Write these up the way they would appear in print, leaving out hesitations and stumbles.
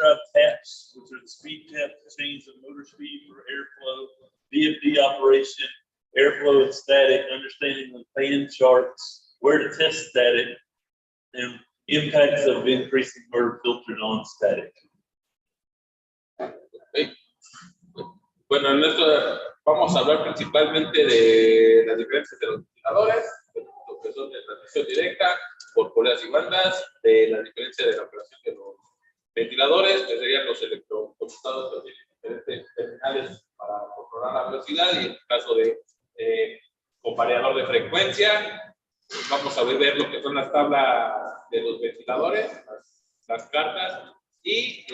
drive taps, which are the speed taps that change the motor speed for airflow, VFD operation, airflow and static, understanding the fan charts, where to test static, and impacts of increasing motor filter non-static. Okay. Bueno, en esto vamos a hablar principalmente de las diferencias de los ventiladores, lo que son de transmisión directa, por poleas y bandas, de la diferencia de la operación de los ventiladores, que serían los electroconectados que tienen diferentes terminales para controlar la velocidad, y en el caso de con variador de frecuencia, vamos a ver lo que son las tablas de los ventiladores, las cartas, y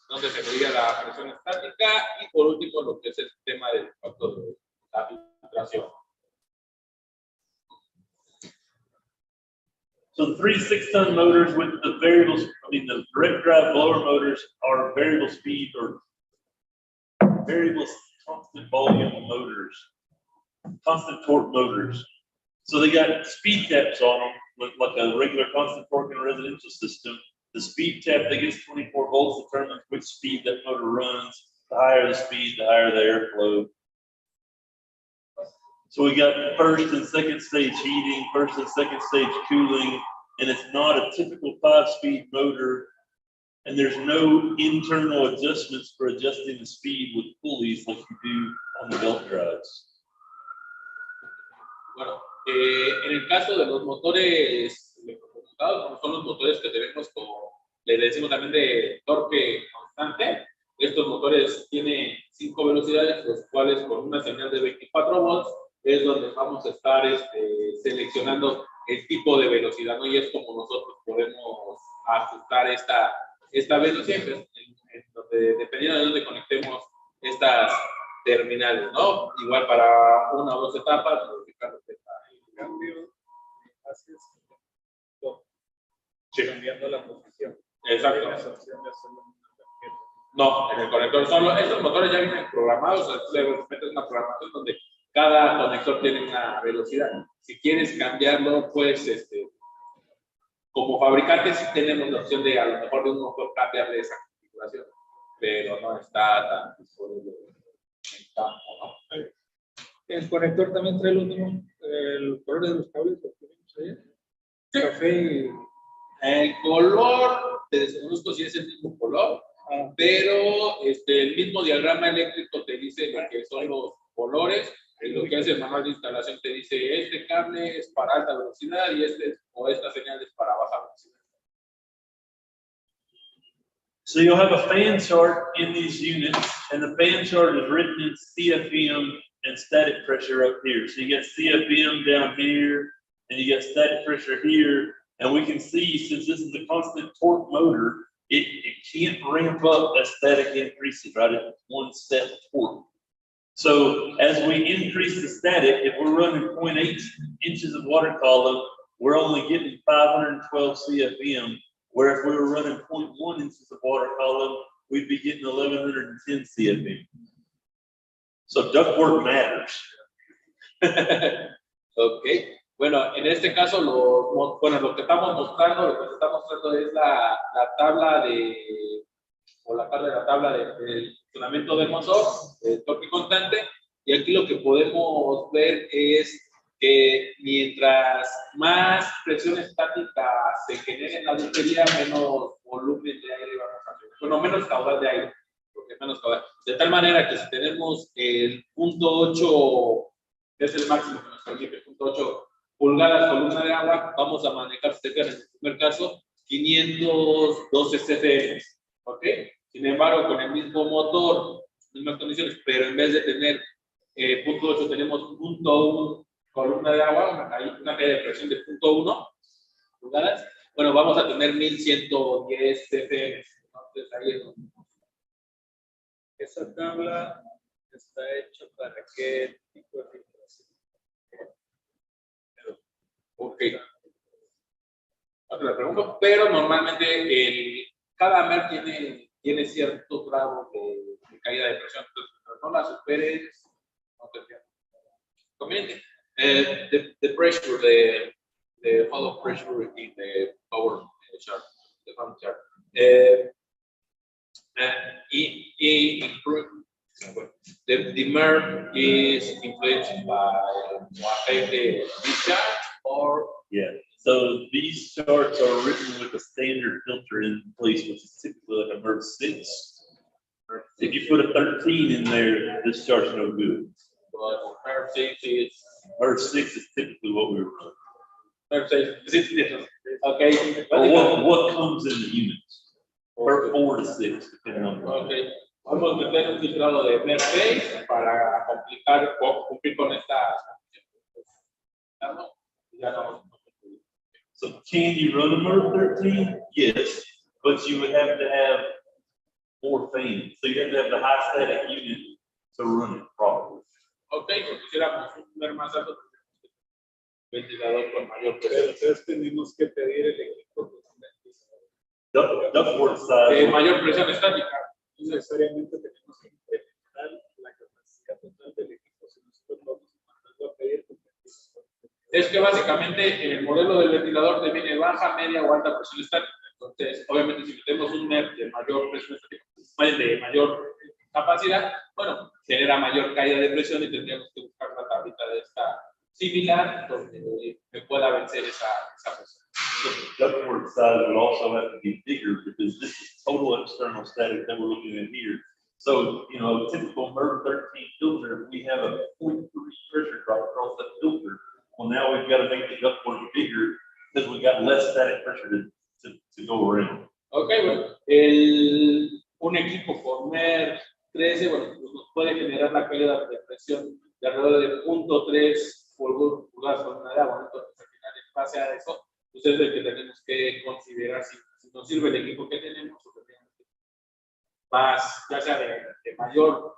donde se medía la presión estática, y por último lo que es el tema del impacto de la filtración. So 3 6-ton motors with the variables, the direct drive blower motors are variable speed or variable constant volume motors, constant torque motors. So they got speed taps on them, like a regular constant torque in a residential system. The speed tap that gets 24 volts determines which speed that motor runs. The higher the speed, the higher the airflow. So we got first and second stage heating, first and second stage cooling, and it's not a typical 5-speed motor, and there's no internal adjustments for adjusting the speed with pulleys like you do on the belt drives. Bueno, en el caso de los motores electroconectados, como son los motores que tenemos, como le decimos también de torque constante, estos motores tienen 5 velocidades, los cuales con una señal de 24 volts es donde vamos a estar seleccionando el tipo de velocidad, ¿no? Y es como nosotros podemos ajustar esta velocidad, donde, dependiendo de dónde conectemos estas terminales, ¿no? Igual para una o dos etapas, modificar el cambio, haces cambiando la posición. Exacto. No, en el conector solo, estos motores ya vienen programados, o sea, es una programación donde cada conector tiene una velocidad. Si quieres cambiarlo, pues, como fabricante sí tenemos la opción de a lo mejor de un motor cambiarle esa configuración, pero no está tan disponible en campo, ¿no? El conector también trae los mismos, el color de los cables, lo que vimos ayer. Sí. Café y... El color, te desconozco si es el mismo color, pero el mismo diagrama eléctrico te dice lo que son los colores, y lo que hace el manual de instalación te dice este cable es para alta velocidad y o esta señal es para baja velocidad. So you'll have a fan chart in these units, and the fan chart is written in CFM and static pressure up here. So you got CFM down here, and you got static pressure here, and we can see, since this is a constant torque motor, it can't ramp up as static increases, right? It's one step torque. So as we increase the static, if we're running 0.8 inches of water column, we're only getting 512 CFM, where if we were running 0.1 inches of water column, we'd be getting 1110 CFM. So ductwork matters. Okay. Bueno, en este caso, lo que estamos mostrando, lo que se está mostrando es la tabla la tabla de funcionamiento del motor, de torque constante, y aquí lo que podemos ver es que mientras más presión estática se genere en la ductería, menos volumen de aire vamos a tener, bueno, menos caudal de aire, porque menos caudal. De tal manera que si tenemos el punto 8, que es el máximo que nos permite, el punto 8 pulgadas columna de agua, vamos a manejar, en el primer caso, 512 CFM, ¿ok? Sin embargo, con el mismo motor, mismas condiciones, pero en vez de tener punto 8, tenemos punto 1 columna de agua, una caída de presión de punto 1 pulgadas, bueno, vamos a tener 1110 CFM. Entonces, ahí es donde... Esa tabla está hecha para qué tipo de filtración. Ok. Otra pregunta, pero normalmente cada MER tiene cierto grado de caída de presión, entonces no la superes, no te pierdas. Conveniente. The pressure, the follow pressure in the power chart, the fan chart. MERV is influenced by affected discharge or Yeah. So these charts are written with a standard filter in place, which is typically like a MERV 6. If you put a 13 in there, this chart's no good. MERV 6 is MERV 6 is typically what we run. MERV 6 is different. Okay. Or what comes in the units? Or 4 to 6, depending on. Okay. Vamos a meter un filtrado de MERV 6 para cumplir con esta. So can you run a MERV 13? Yes, but you would have to have 4 fans. So you have to have the high static unit to run it properly. Okay, si quisiéramos un MERV más alto, ventilador con mayor presión. Entonces tenemos que pedir el equipo Ductwork size. Mayor presión estática. No necesariamente tenemos que incrementar la capacidad total del equipo, si nosotros vamos a mandarlo a pedir. Es que básicamente el modelo del ventilador define baja, media o alta presión estática. Entonces, obviamente, si tenemos un MERV de mayor presión estática, de mayor capacidad, bueno, genera mayor caída de presión y tendríamos que buscar una tablita de esta similar donde me pueda vencer esa presión. So the ductwork size would also have to be bigger because this is total external static that we're looking at here. So, you know, a typical MERV 13 filter, if we have a 0.3 pressure drop across that filter, well, now we've got to make the ductwork bigger because we've got less static pressure to go around. Ok, bueno, un equipo con MERV 13, bueno, pues nos puede generar la caída de presión de alrededor de 0.3 pulgadas por unidad de agua. Entonces, al final, en base a eso, pues es el que tenemos que considerar si nos sirve el equipo que tenemos o que tenemos más, ya sea de mayor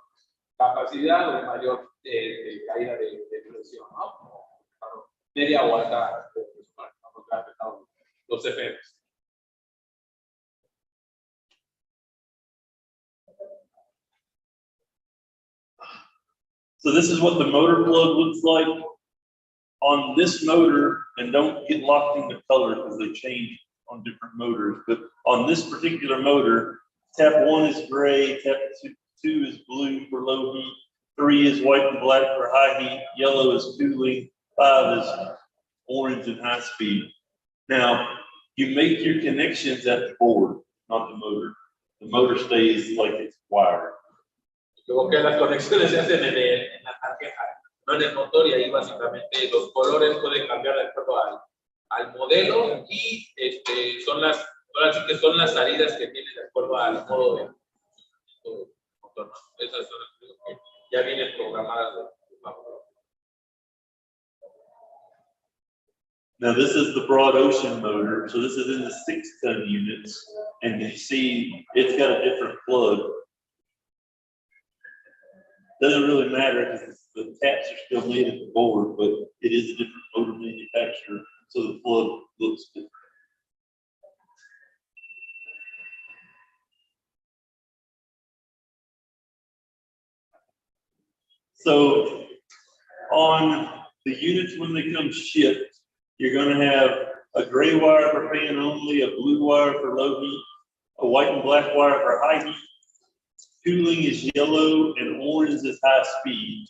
capacidad o de mayor caída de presión, ¿no? Media o alta presión, para los efectos. So this is what the motor plug looks like on this motor, and don't get locked into color because they change on different motors. But on this particular motor, tap 1 is gray, tap 2 is blue for low heat, 3 is white and black for high heat, yellow is cooling, 5 is orange and high speed. Now, you make your connections at the board, not the motor. The motor stays like it's wired. Luego que las conexiones se hacen en la tarjeta, no en el motor, y ahí básicamente los colores pueden cambiar de acuerdo al modelo y ahora sí que son las salidas que tiene de acuerdo al modo de motor. Esas son las que ya vienen programadas de vapor. Now this is the broad ocean motor, so this is in the 6-ton units, and you see it's got a different plug. Doesn't really matter because the taps are still made at the board, but it is a different motor manufacturer, so the plug looks different. So on the units when they come shipped, you're going to have a gray wire for fan only, a blue wire for low heat, a white and black wire for high heat. Cooling is yellow and orange is high speed.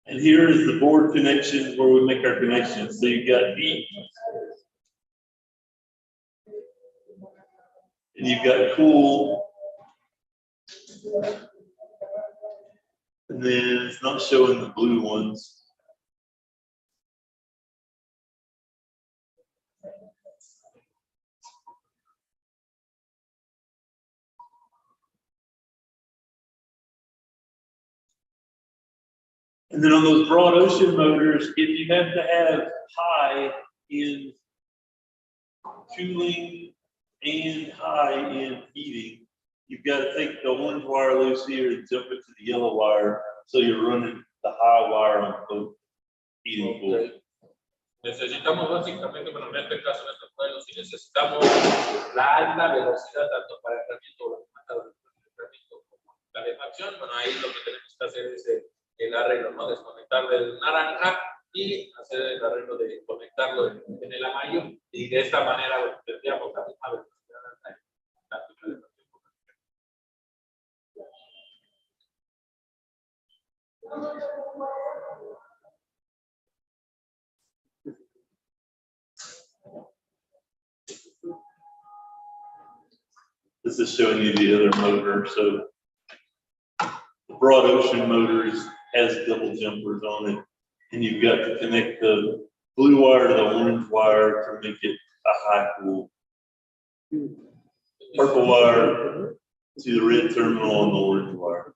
And here is the board connections where we make our connections. So you've got heat, and you've got cool, and then it's not showing the blue ones. And then on those broad ocean motors, if you have to have high in cooling and high in heating, you've got to take the orange wire loose here and jump it to the yellow wire, so you're running the high wire on both heating pools. Necesitamos básicamente, bueno, en este caso, en estos modelos, si necesitamos la alta velocidad tanto para el enfriamiento o la demanda del enfriamiento como la calefacción, bueno, ahí lo que tenemos que hacer es el arreglo, ¿no? Desconectar del naranja y hacer el arreglo de conectarlo en el amarillo, y de esta manera, bueno, tendríamos la misma velocidad alta This is showing you the other motor. So the broad ocean has double jumpers on it, and you've got to connect the blue wire to the orange wire to make it a high cool. Purple wire to the red terminal on the orange wire.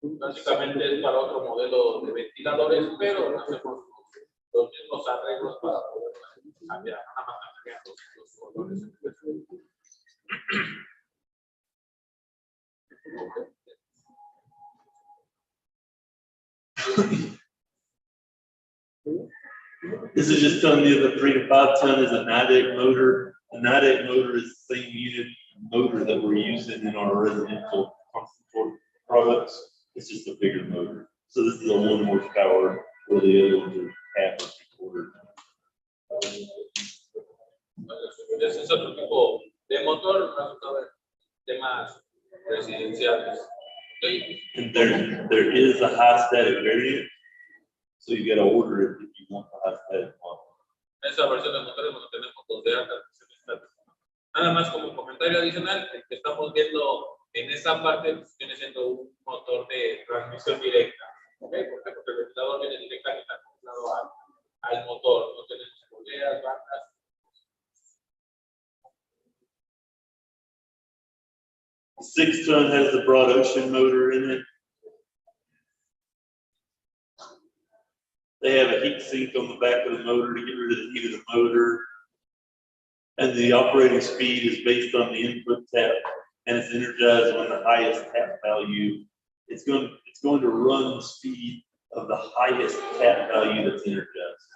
Básicamente es para otro modelo de ventiladores, pero no hacemos los mismos arreglos para poder cambiar, nada más cambiar los colores. This is just telling you the 3 to 5 ton is a 9-8 motor. A 9-8 motor is the same unit motor that we're using in our residential constant torque products. It's just a bigger motor. So this is a 1 horsepower, where the other ones are half or 3/4. Ese es otro tipo de motor, vamos a ver temas residenciales. ¿Okay? And there is a high static variant, so you got to order it if you want the high static model. Esa versión de motores no tenemos los de alta presión estática. Nada más como comentario adicional, el que estamos viendo en esa parte pues, viene siendo un motor de transmisión directa. ¿Okay? ¿Por qué? Porque el ventilador viene directamente acoplado al motor. No tenemos poleas, bandas. 6 ton has the broad ocean motor in it. They have a heat sink on the back of the motor to get rid of the heat of the motor. And the operating speed is based on the input tap, and it's energized on the highest tap value. It's going to run the speed of the highest tap value that's energized.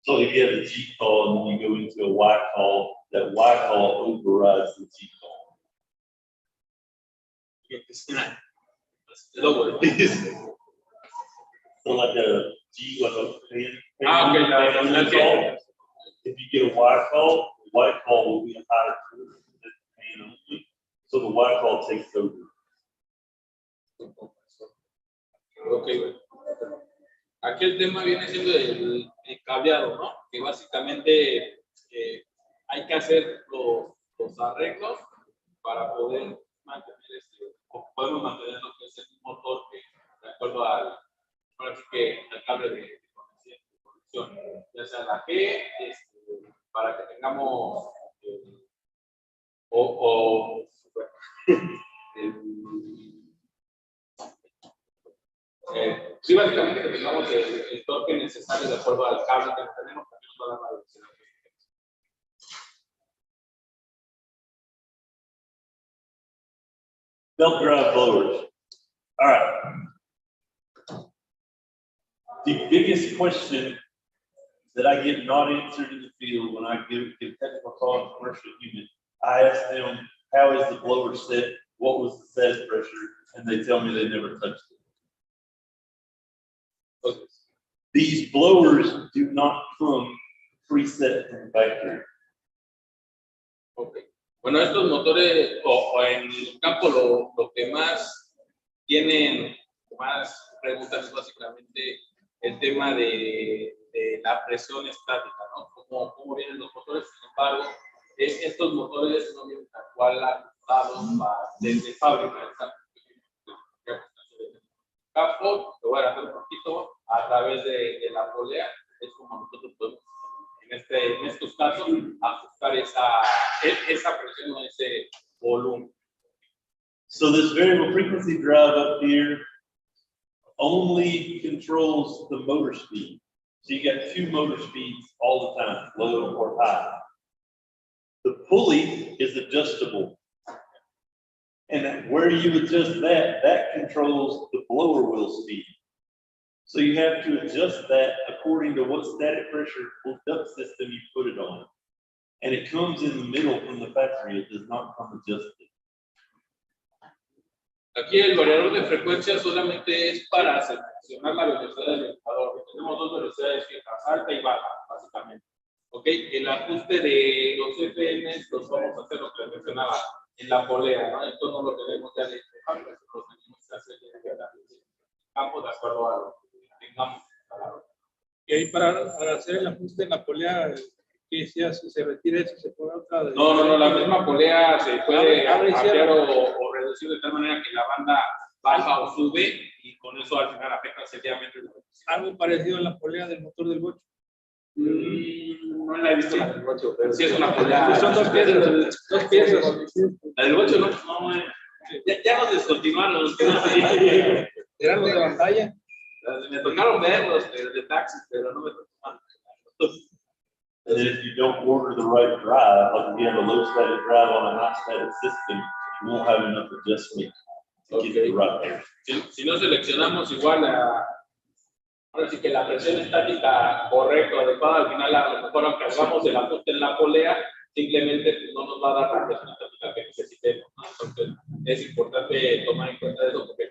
So if you have a G call and then you go into a Y call, that Y call overrides the G call. So like a G, like a fan call. If you get a Y call, the Y call will be a higher curve than the fan only. So the Y call takes over. Okay. Aquí el tema viene siendo el cableado, ¿no? Que básicamente hay que hacer los arreglos para poder mantener o podemos mantener lo que es el motor que de acuerdo al cable de conexión, ya sea la G, para que tengamos sí, básicamente que tengamos el torque necesario de acuerdo al cable que tenemos, también nos va a dar la velocidad. Belt drive blowers. All right. The biggest question that I get not answered in the field when I give technical call on commercial unit, I ask them, how is the blower set? What was the set pressure? And they tell me they never touched it. Okay. These blowers do not come preset from the factory. Okay. Bueno, estos motores, o en el campo lo que más tienen, más preguntas es básicamente el tema de la presión estática, ¿no? ¿Cómo vienen los motores? Sin embargo, estos motores no vienen tal cual ajustados desde fábrica. Campo, lo voy a hacer un poquito a través de la polea, es como nosotros podemos en estos casos ajustar esa presión o ese volumen. So this variable frequency drive up here only controls the motor speed. So you got 2 motor speeds all the time, low or high. The pulley is adjustable. And where you adjust that controls the blower wheel speed. So you have to adjust that according to what static pressure or duct system you put it on. And it comes in the middle from the factory. It does not come adjusted. Aquí el variador de frecuencia solamente es para seleccionar la velocidad del ventilador. Tenemos 2 velocidades fijas, alta y baja, básicamente. ¿Ok? El ajuste de los FM los vamos a hacer lo que mencionaba en la polea, ¿no? Esto no lo tenemos ya de fábrica, lo tenemos que hacer directamente acuerdo a lo que tengamos. Y ahí para hacer el ajuste en la polea, ¿qué se hace? ¿Se retira eso? ¿Se pone otra? No, la misma polea se puede Abre y ampliar cierra. o reducir de tal manera que la banda baja o sube y con eso al final afecta seriamente la velocidad. Algo parecido a la polea del motor del bocho. No la he visto la del 8, pero sí es una polea. Pues son dos piezas. Dos piezas. La del 8 no, ya nos descontinuaron. Los que no sé. Eran los de batalla. Me tocaron verlos de taxis, pero no me tocaron. And then if you don't order the right drive, like if you have a low static drive on a high static system, you won't have enough adjustment to get the right there. Si no seleccionamos igual ahora sí que la presión estática correcta o adecuada, al final a lo mejor aunque hagamos el ajuste en la polea, simplemente pues, no nos va a dar la presión estática que necesitemos, ¿no? Entonces es importante tomar en cuenta eso porque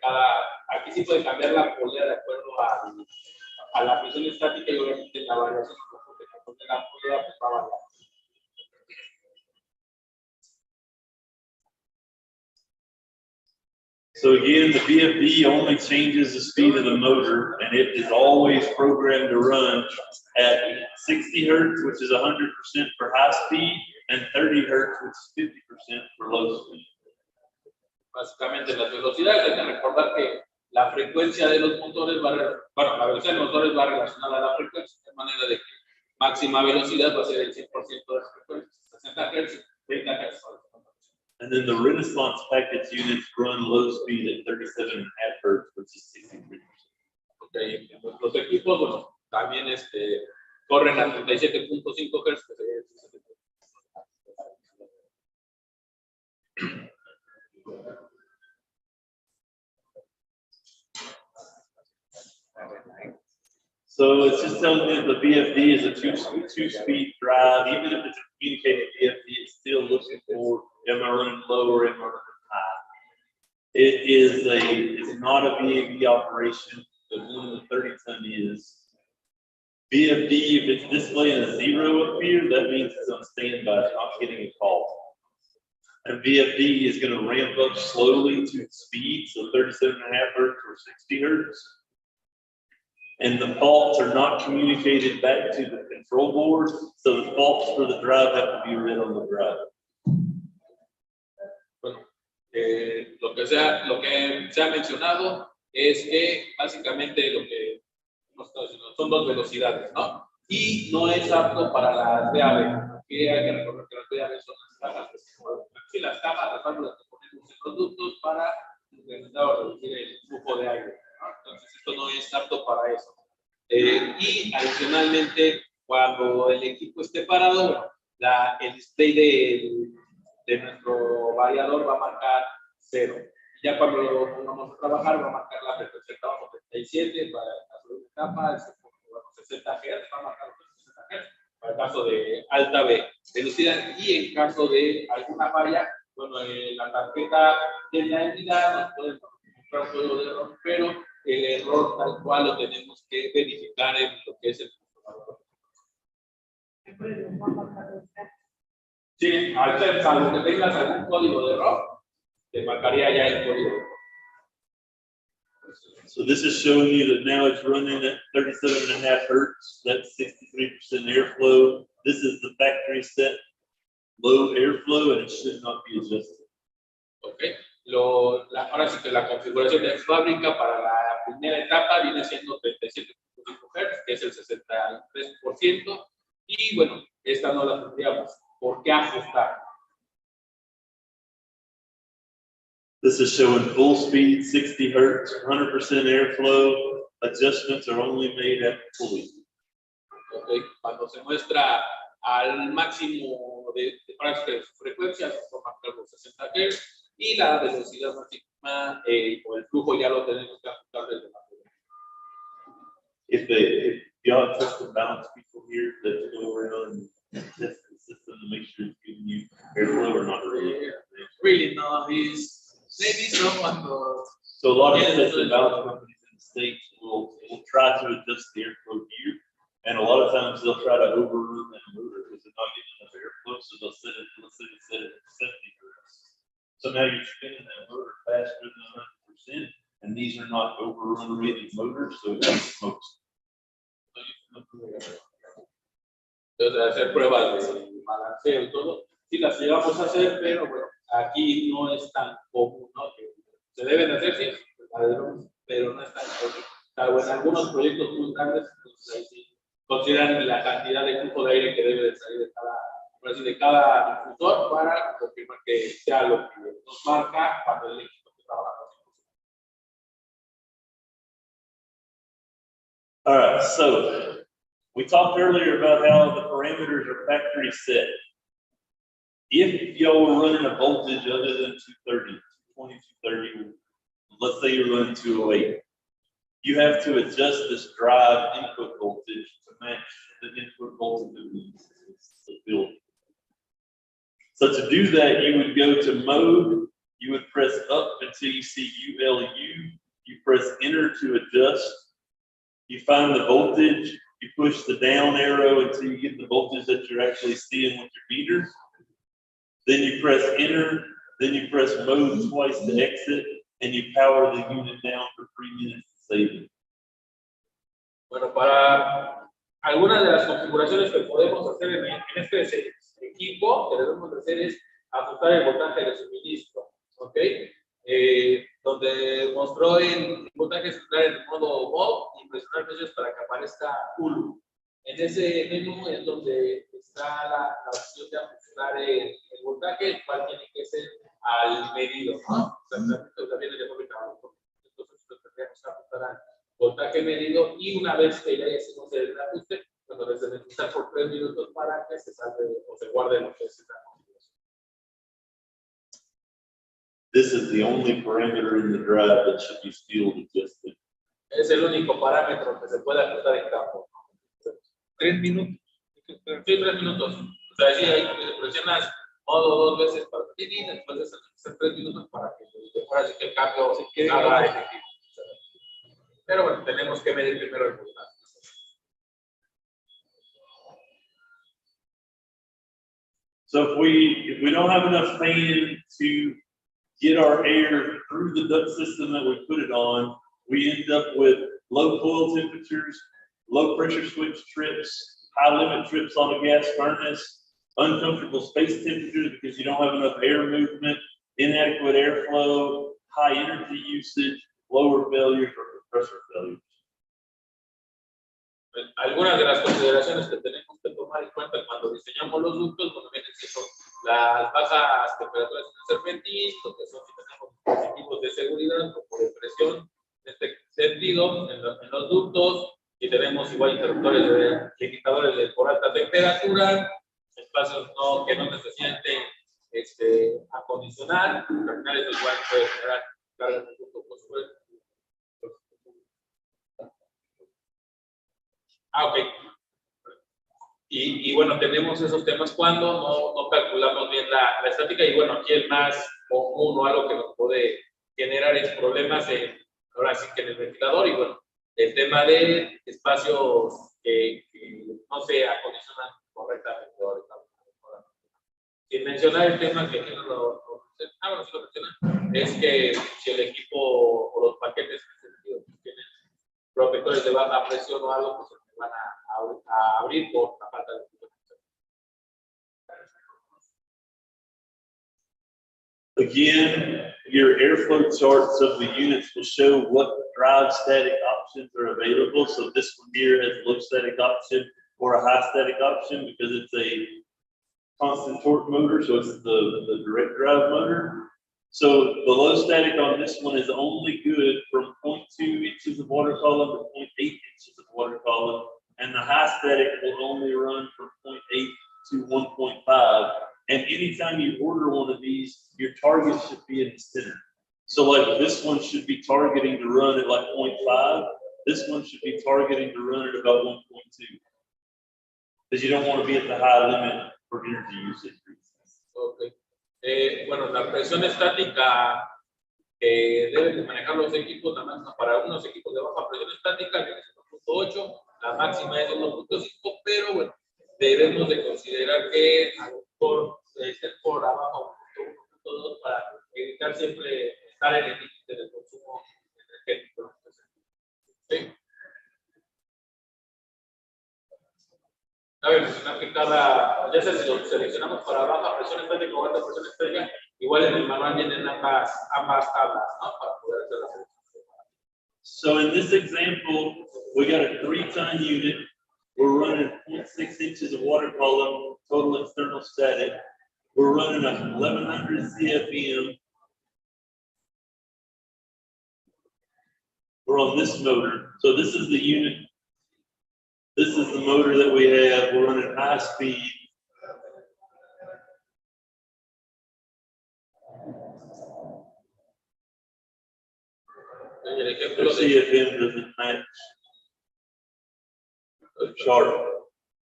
aquí sí puede cambiar la polea de acuerdo a la presión estática y obviamente la variación de la polea pues va a variar. So again, the VFD only changes the speed of the motor, and it is always programmed to run at 60 hertz, which is 100% for high speed, and 30 hertz, which is 50% for low speed. Básicamente las velocidades, hay que recordar que la frecuencia de los motores la velocidad de los motores va relacionada a la frecuencia, de manera de que máxima velocidad va a ser el 100% de la frecuencia, 60 Hz, 30 Hz. And then the Renaissance package units run low speed at 37.5 hertz, which is 63%. Okay. Los equipos, bueno, también corren a 37.5 Hz. So it's just telling you that the VFD is a two-speed drive. Even if it's a communicated VFD, it's still looking for am I running low or am I running high. It's not a VAV operation, but one of the 30-ton is. VFD, if it's displaying a 0 up here, that means it's on standby, it's not getting a call. And VFD is going to ramp up slowly to speed, so 37.5 hertz or 60 hertz. And the faults are not communicated back to the control board, so the faults for the drive have to be read on the drive. Bueno, lo que se ha mencionado es que básicamente lo que son dos velocidades, ¿no? Y no es apto para las VAV. Aquí hay que recordar que las VAV son las cajas, las cajas, las válvulas que ponemos en productos para incrementar o reducir el flujo de aire, ¿no? Entonces esto no es apto para eso. Y adicionalmente, cuando el equipo esté parado, bueno, el display de nuestro variador va a marcar 0. Ya cuando lo pongamos a trabajar, va a marcar la frecuencia de trabajo 37 para el caso de una etapa, 60 Hz, va a marcar 60 Hz para el caso de alta velocidad. Y en caso de alguna falla, bueno, la tarjeta de la unidad nos puede mostrar un código de error, pero el error tal cual lo tenemos que verificar en lo que es el computador. Sí, salvo que tengas algún código de error, te marcaría ya el código de error. So this is showing you that now it's running at 37.5 hertz. That's 63% airflow. This is the factory set low airflow, and it should not be adjusted. Okay. Ahora sí que la configuración de fábrica para la primera etapa viene siendo 37.5 Hz, que es el 63%. Y bueno, esta no la tendríamos. ¿Por qué ajustar? This is showing full speed, 60 hertz, 100% airflow. Adjustments are only made at fully. Okay. Cuando se muestra al máximo de su frecuencia, se forma los 60 Hz y la velocidad máxima o el flujo ya lo tenemos que ajustar desde la prueba. If y'all test the balance people here that go around and test the system to make sure it's giving you airflow or not really. Really, no, maybe someone will. So a lot of the balance companies in the States will try to adjust the airflow here, and a lot of times they'll try to overrule that motor because they're not getting enough airflow, so they'll set it at 70 hertz. So now you're spinning that motor faster than 100%, and and these are not overrun rated motors, so it smokes. Entonces, hacer pruebas de balanceo y todo, sí las llegamos a hacer, pero bueno, aquí no es tan común, ¿no? Que se deben hacer, sí, pero no es tan común. Salvo en algunos proyectos muy grandes, entonces ahí sí consideran la cantidad de flujo de aire que debe de salir de cada difusor para confirmar que sea lo que nos marca cuando el equipo que trabaja. All right, so we talked earlier about how the parameters are factory set. If y'all were running a voltage other than 230, 220, 230, let's say you're running 208, you have to adjust this drive input voltage to match the input voltage of the building. So to do that, you would go to mode, you would press up until you see ULU, you press enter to adjust, you find the voltage, you push the down arrow until you get the voltage that you're actually seeing with your meter. Then you press enter, then you press mode twice to exit, and you power the unit down for 3 minutes to save it. Bueno, para algunas de las configuraciones que podemos hacer en este equipo, que debemos hacer es ajustar el voltaje de suministro, ¿ok? Donde mostró el voltaje central en el modo mod y presionar precios para que aparezca ULU. En ese menú es donde está la opción de ajustar el voltaje, el cual tiene que ser al medido, ¿no? También le entonces lo tendríamos que ajustar al voltaje medido y una vez que ya hicimos el ajuste, cuando les necesita por 3 minutos para que se salve o se guarde lo que es la configuración. This is the only parameter in the drive that should be field adjusted. Es el único parámetro que se puede ajustar en campo. 3 minutos. Sí, 3 minutos. O sea, sí, ahí presionas modo 2 veces para y después de esos 3 minutos para que ahora sí que el cambio se quede haga efectivo. Pero bueno, tenemos que medir primero el voltaje. So if we don't have enough fan to get our air through the duct system that we put it on, we end up with low coil temperatures, low pressure switch trips, high limit trips on a gas furnace, uncomfortable space temperatures because you don't have enough air movement, inadequate airflow, high energy usage, lower failures or compressor failures. Algunas de las consideraciones que tenemos que tomar en cuenta cuando diseñamos los ductos, cuando vienen siendo las bajas temperaturas en el serpentín, lo que son si tenemos dispositivos de seguridad como de presión, en este sentido, en los ductos, y tenemos igual interruptores de limitadores por alta temperatura, espacios que no necesiten acondicionar, al final eso igual puede generar cargas de ducto por suerte. Ok. Y bueno, tenemos esos temas cuando no calculamos bien la estática y bueno, aquí el más común o algo que nos puede generar es problemas ahora sí que en el ventilador y bueno, el tema de espacios que no se acondicionan correctamente. Sin mencionar el tema que aquí no lo bueno, sí lo mencionan, es que si el equipo o los paquetes en ese sentido tienen protectores de baja presión o algo, pues van a abrir por la falta de presión. Again, your airflow charts of the units will show what drive static options are available. So this one here has a low static option or a high static option because it's a constant torque motor, so it's the direct drive motor. So the low static on this one is only good from 0.2 inches of water column to 0.8 inches of water column, and the high static will only run from 0.8 to 1.5. And anytime you order one of these, your target should be in the center. So like this one should be targeting to run at like 0.5. This one should be targeting to run at about 1.2. Because you don't want to be at the high limit for energy usage. Okay. Bueno, la presión estática deben de manejar los equipos, la máxima para unos equipos de baja presión estática viene siendo 1.8, la máxima es 1.5, pero bueno, debemos de considerar que por ser por abajo 1.2 para evitar siempre estar en el límite del consumo cabe mencionar que ya sea si lo seleccionamos para baja presión estática o alta presión estática, igual en el manual vienen ambas tablas, ¿no? Para poder hacer la selección. So in this example, we got a 3-ton unit. We're running 0.6 inches of water column, total external static. We're running a 1100 CFM. We're on this motor. So this is the unit. This is the motor that we have. We're running high speed. El The ejemplo de CFM doesn't match the chart.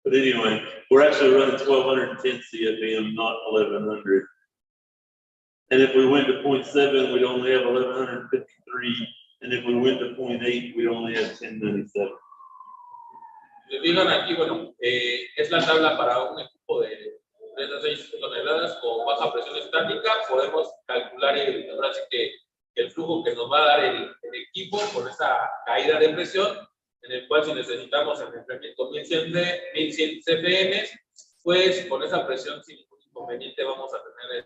But anyway, we're actually running 1210 CFM, not 1100. And if we went to 0.7, we'd only have 1153. And if we went to 0.8, we'd only have 1097. Si fijan aquí, bueno, es la tabla para un equipo de 3 a 6 toneladas con baja presión estática. Podemos calcular ahora sí que el flujo que nos va a dar el equipo con esa caída de presión, en el cual si necesitamos el enfriamiento 1100 CFM, pues con esa presión sin ningún inconveniente vamos a tener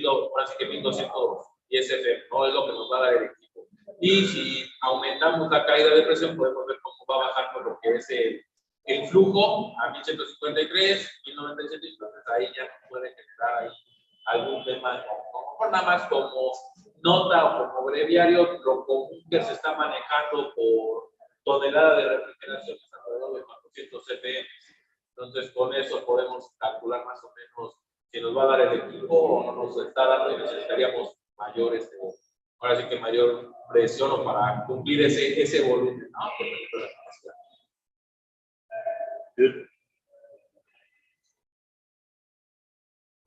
ahora sí que 1210 CFM, no es lo que nos va a dar el equipo. Y si aumentamos la caída de presión, podemos ver cómo va bajando lo que es el flujo a 1153, 1097, entonces ahí ya nos puede generar ahí algún tema, nada más como nota o como breviario, lo común que se está manejando por tonelada de refrigeración es alrededor de 400 CFM. Entonces, con eso podemos calcular más o menos si nos va a dar el equipo o no nos está dando y necesitaríamos mayor, ahora sí que mayor presión o para cumplir ese volumen, ¿no? Good.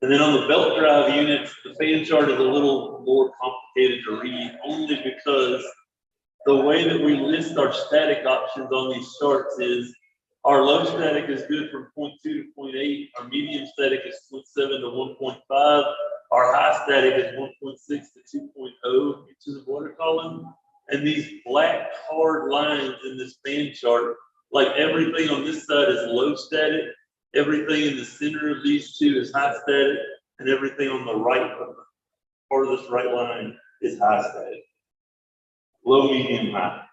And then on the belt drive units, the fan chart is a little more complicated to read, only because the way that we list our static options on these charts is our low static is good from 0.2 to 0.8, our medium static is 0.7 to 1.5, our high static is 1.6 to 2.0 inches of water column. And these black hard lines in this fan chart, like everything on this side is low static, everything in the center of these two is high static, and everything on the right part of this right line is high static. Low, medium, high.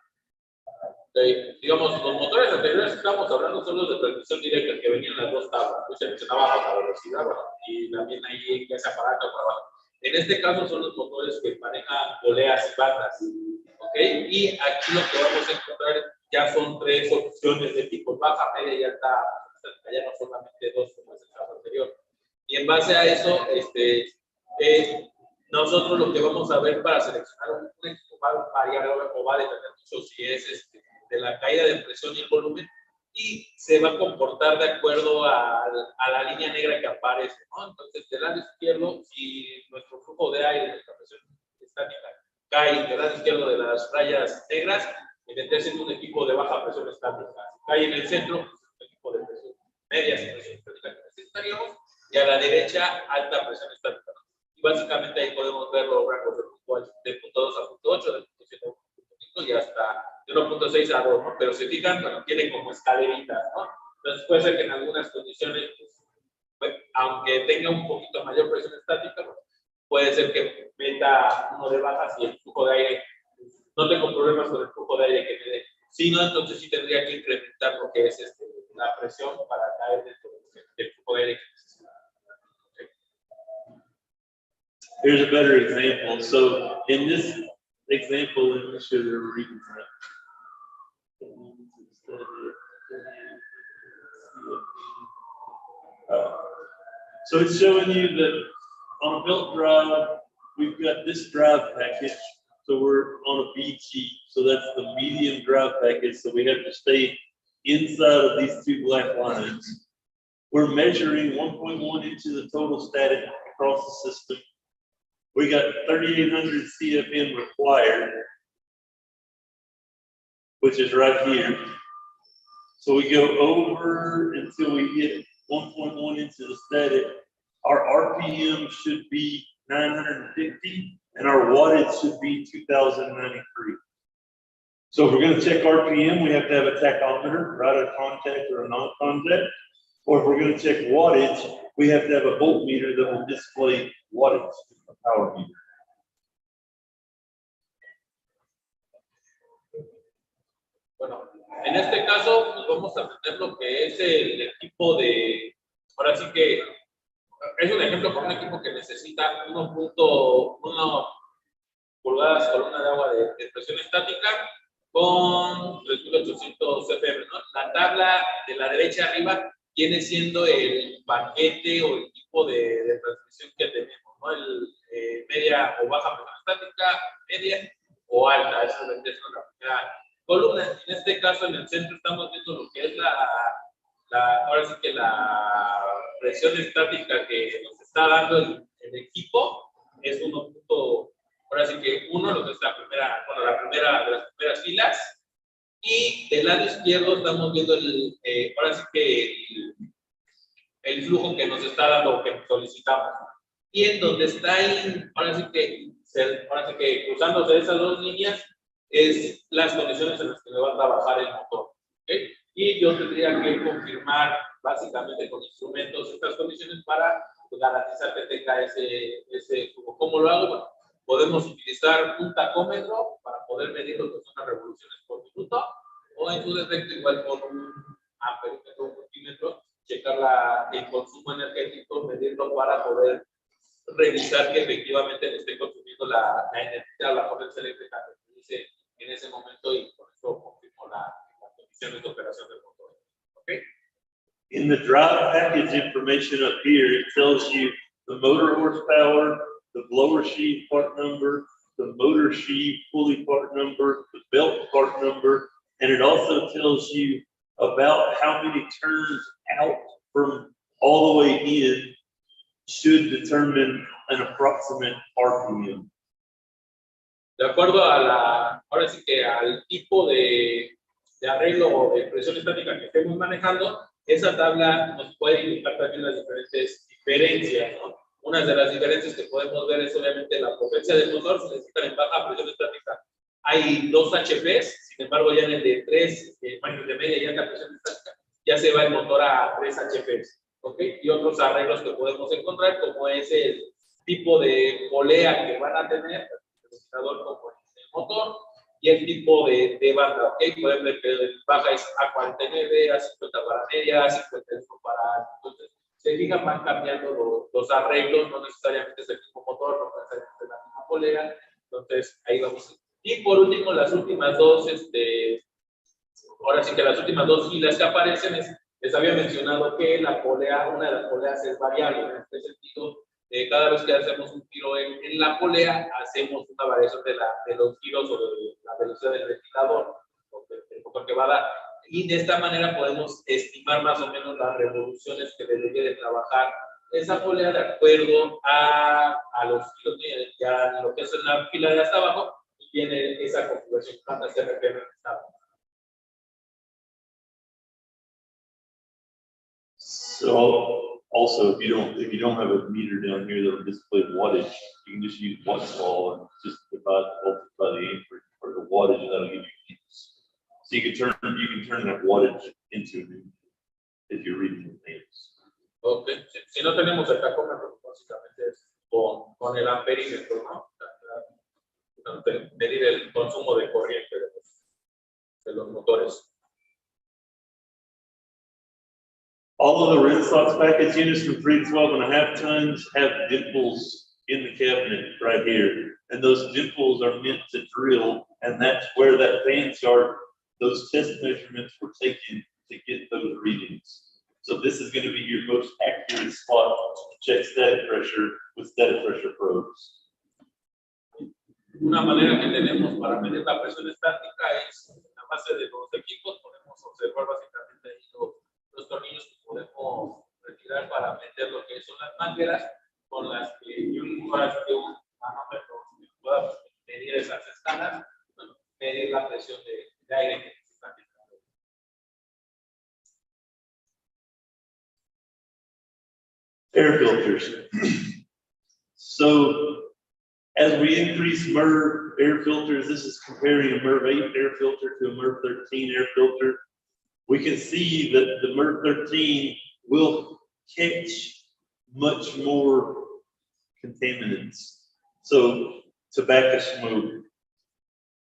Digamos, los motores anteriores que estábamos hablando son los de transmisión directa, que venían las dos tablas, pues se mencionaba baja velocidad, bueno, y también ahí ese aparato para abajo. En este caso son los motores que manejan poleas y bandas, ¿ok? Y aquí lo que vamos a encontrar ya son 3 opciones de tipo baja, media y alta, ya no solamente 2 como es el caso anterior. Y en base a eso, nosotros lo que vamos a ver para seleccionar un equipo va a variar o va a depender mucho si es de la caída de presión y el volumen, y se va a comportar de acuerdo a la línea negra que aparece, ¿no? Entonces, del lado izquierdo, si nuestro flujo de aire, nuestra presión estática, cae del lado izquierdo de las rayas negras, vendría siendo un equipo de baja presión estática. Si cae en el centro, un equipo de presión media, presión estática que necesitaríamos, y a la derecha, alta presión estática. Y básicamente ahí podemos ver los rangos de punto 2 a punto 8, de punto 7 a punto 5 y hasta de 1.6 a 2, ¿no? Pero se fijan, bueno, tiene como escaleritas, ¿no? Entonces puede ser que en algunas condiciones, pues, aunque tenga un poquito mayor presión estática, pues, puede ser que meta uno de bajas y el flujo de aire, no tengo problemas con el flujo de aire que me dé. Si no, entonces sí tendría que incrementar lo que es la presión para caer dentro del flujo de aire que necesita. Here's a better example. So in this example, let me show you the reading. So it's showing you that on a belt drive, we've got this drive package. So we're on a BG. So that's the medium drive package. So we have to stay inside of these 2 black lines. We're measuring 1.1 inches of total static across the system. We got 3,800 CFM required, which is right here. So we go over until we hit 1.1 inches of static. Our RPM should be 950, and our wattage should be 2,093. So if we're going to check RPM, we have to have a tachometer, right? A contact or a non-contact. Or if we're gonna check wattage, we have to have a voltmeter that will display wattage, a power meter. Bueno, en este caso, pues vamos a tener lo que es el equipo de, ahora sí que es un ejemplo con un equipo que necesita 1.1 pulgadas columna de agua de presión estática con 3.800 CFM, ¿no? La tabla de la derecha arriba viene siendo el paquete o el tipo de transmisión que tenemos, ¿no? El media o baja presión estática, media o alta, esa es la primera columna. En este caso, en el centro estamos viendo lo que es ahora sí que la presión estática que nos está dando el equipo es 1. Ahora sí que lo que es la primera de las primeras filas. Y del lado izquierdo estamos viendo ahora sí que el flujo que nos está dando, que solicitamos. Y en donde está ahí, ahora sí que cruzándose esas dos líneas, es las condiciones en las que me va a trabajar el motor. ¿Okay? Y yo tendría que confirmar básicamente con instrumentos estas condiciones para garantizar que tenga ese flujo. ¿Cómo lo hago? Bueno, podemos utilizar un tacómetro para poder medir lo que son las revoluciones por minuto, o en su defecto igual con un amperímetro, un multímetro, checar el consumo energético, medirlo para poder revisar que efectivamente le esté consumiendo la energía, la corriente eléctrica que utilice en ese momento, y con eso confirmo las condiciones de operación del motor. ¿Okay? In the drive package information up here, it tells you the motor horsepower, the blower sheave part number, the motor sheave pulley part number, the belt part number, and it also tells you about how many turns out from all the way in should determine an approximate RPM. De acuerdo ahora sí que al tipo de arreglo o de presión estática que estemos manejando, esa tabla nos puede indicar también las diferentes diferencias, ¿no? Una de las diferencias que podemos ver es obviamente la potencia del motor. Se necesitan en baja presión estática. Hay 2 HPs, sin embargo ya en el de 3, de media y alta presión estática, ya se va el motor a 3 HPs. ¿Okay? Y otros arreglos que podemos encontrar, como es el tipo de polea que van a tener, el oscilador como el motor, y el tipo de banda. ¿Okay? Pueden ver que el baja es A49, A50 para media, A51 para alta. Entonces, se fijan, van cambiando los arreglos, no necesariamente es el mismo motor, no necesariamente es la misma polea. Entonces, ahí vamos. Y por último, las últimas dos, ahora sí que las últimas 2 filas que aparecen les había mencionado que la polea, una de las poleas es variable. En este sentido, cada vez que hacemos un giro en la polea, hacemos una variación de los giros o de la velocidad del ventilador, el motor que va a dar. Y de esta manera podemos estimar más o menos las revoluciones que debería de trabajar esa polea de acuerdo a los giros. Ya lo que es en la fila de hasta abajo, y tiene esa configuración cuántas RPM está. So also, if you don't have a meter down here that'll display wattage, you can just use Watt's law and just divide the voltage by the amperage or the wattage, and that'll give you amps. So you can turn that wattage into an amp if you're reading the amps. Okay. Si no tenemos el tacómetro, básicamente es con el amperímetro, ¿no? Medir el consumo de corriente de los motores. All of the Renaissance package units from 3 to 12.5 tons have dimples in the cabinet right here. And those dimples are meant to drill, and that's where that fan chart, those test measurements were taken to get those readings. So this is going to be your most accurate spot to check static pressure with static pressure probes. Una manera que tenemos para medir la presión estática es a base de los equipos. Podemos observar básicamente ahí los tornillos que podemos retirar para meter lo que son las mangueras, con las que un manómetro pueda medir esas escalas, medir la presión de aire que se está generando. Air filters. So as we increase MERV air filters, this is comparing a MERV 8 air filter to a MERV 13 air filter. We can see that the MERV 13 will catch much more contaminants. So tobacco smoke,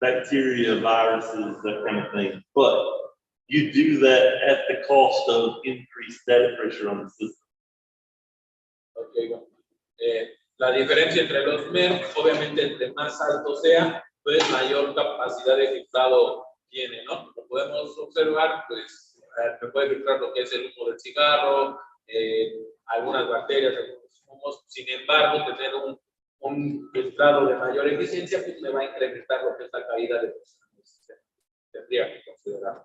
bacteria, viruses, that kind of thing. But you do that at the cost of increased static pressure on the system. Okay, bueno. La diferencia entre los MER, obviamente, entre más alto sea, pues mayor capacidad de filtrado tiene, ¿no? Como podemos observar, pues se puede filtrar lo que es el humo del cigarro, algunas bacterias, algunos humos. Sin embargo, tener un filtrado de mayor eficiencia, pues le va a incrementar lo que es la caída de presión del sistema. Tendría que considerar.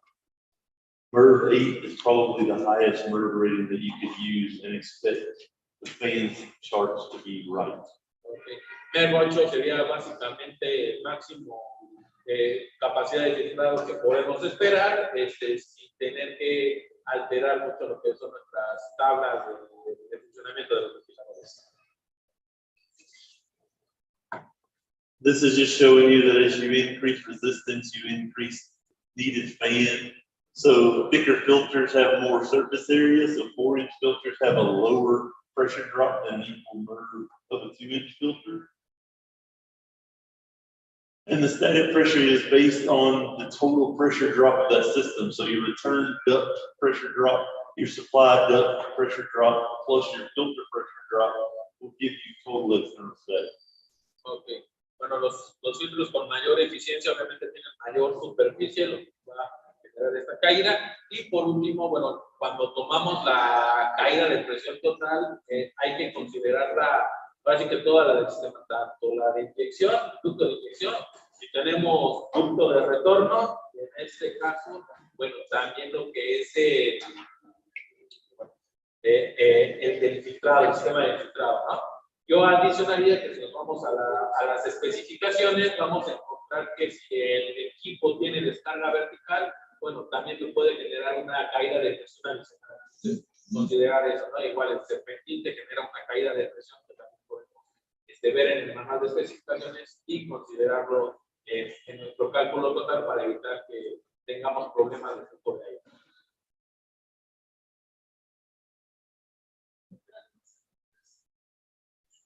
MERV 8 is probably the highest MERV rating that you could use and expect the fan charts to be right. Okay. MERV 8 sería básicamente el máximo capacidad de filtrado que podemos esperar, sin tener que alterar mucho lo que son nuestras tablas de funcionamiento de los ventiladores. This is just showing you that as you increase resistance, you increase needed fan. So thicker filters have more surface area, so 4-inch filters have a lower pressure drop than equal MERV of a 2-inch filter. And the static pressure is based on the total pressure drop of that system. So your return duct pressure drop, your supply duct pressure drop, plus your filter pressure drop will give you total external static. Okay. Bueno, los filtros con mayor eficiencia obviamente tienen mayor superficie, lo que va a generar esta caída. Y por último, bueno, cuando tomamos la caída de presión total, hay que considerar básicamente toda la del sistema, tanto la de inyección, ducto de inyección, si tenemos ducto de retorno, en este caso, bueno, también lo que es el del filtrado, el sistema de filtrado, ¿no? Yo adicionaría que si nos vamos a las especificaciones, vamos a encontrar que si el equipo tiene descarga vertical, bueno, también te puede generar una caída de presión adicional. Entonces, considerar eso, ¿no? Igual el serpentín te genera una caída de presión que también podemos ver en el manual de especificaciones y considerarlo en nuestro cálculo total para evitar que tengamos problemas de flujo de aire.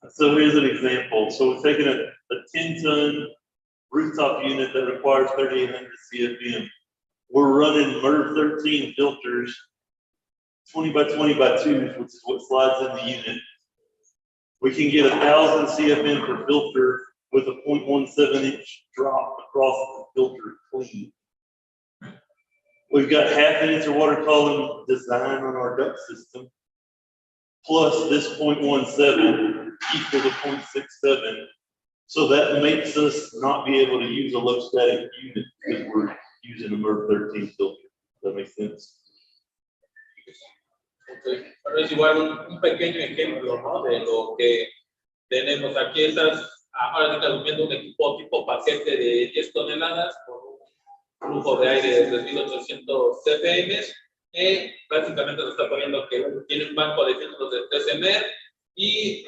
So here's an example. So we're taking a 10-ton rooftop unit that requires 3,800 CFM. We're running MERV 13 filters, 20 by 20 by 2s, which is what slides in the unit. We can get 1,000 CFM per filter with a 0.17-inch drop across the filter clean. We've got half-inch water column design on our duct system, plus this 0.17 equal to 0.67. So that makes us not be able to use a low static unit because we're using a MERV 13 filter. Does that make sense? Okay. Pero es igual un pequeño ejemplo, ¿no? De lo que tenemos aquí. Ahora estamos viendo un equipo tipo paquete de 10 toneladas con un flujo de aire de 3.800 CFM. Básicamente nos está poniendo que tiene un banco de filtros de 13 MER y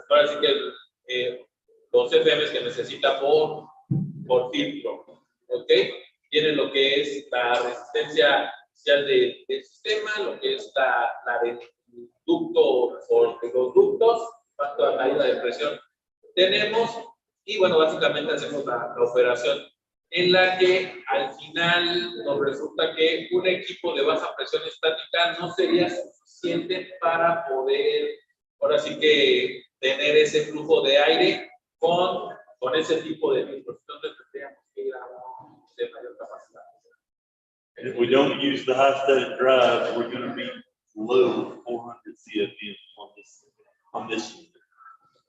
ahora sí que los CFM que necesita por filtro. ¿Ok? Tiene lo que es la resistencia del sistema, lo que es la del ducto o de los ductos, cuánto la caída de presión tenemos, y bueno, básicamente hacemos la operación en la que al final nos resulta que un equipo de baja presión estática no sería suficiente para poder, ahora sí que tener ese flujo de aire con ese tipo de filtros. Entonces tendríamos que ir a uno de mayor capacidad. And if we don't use the high static drive, we're going to be low 400 CFM on this unit.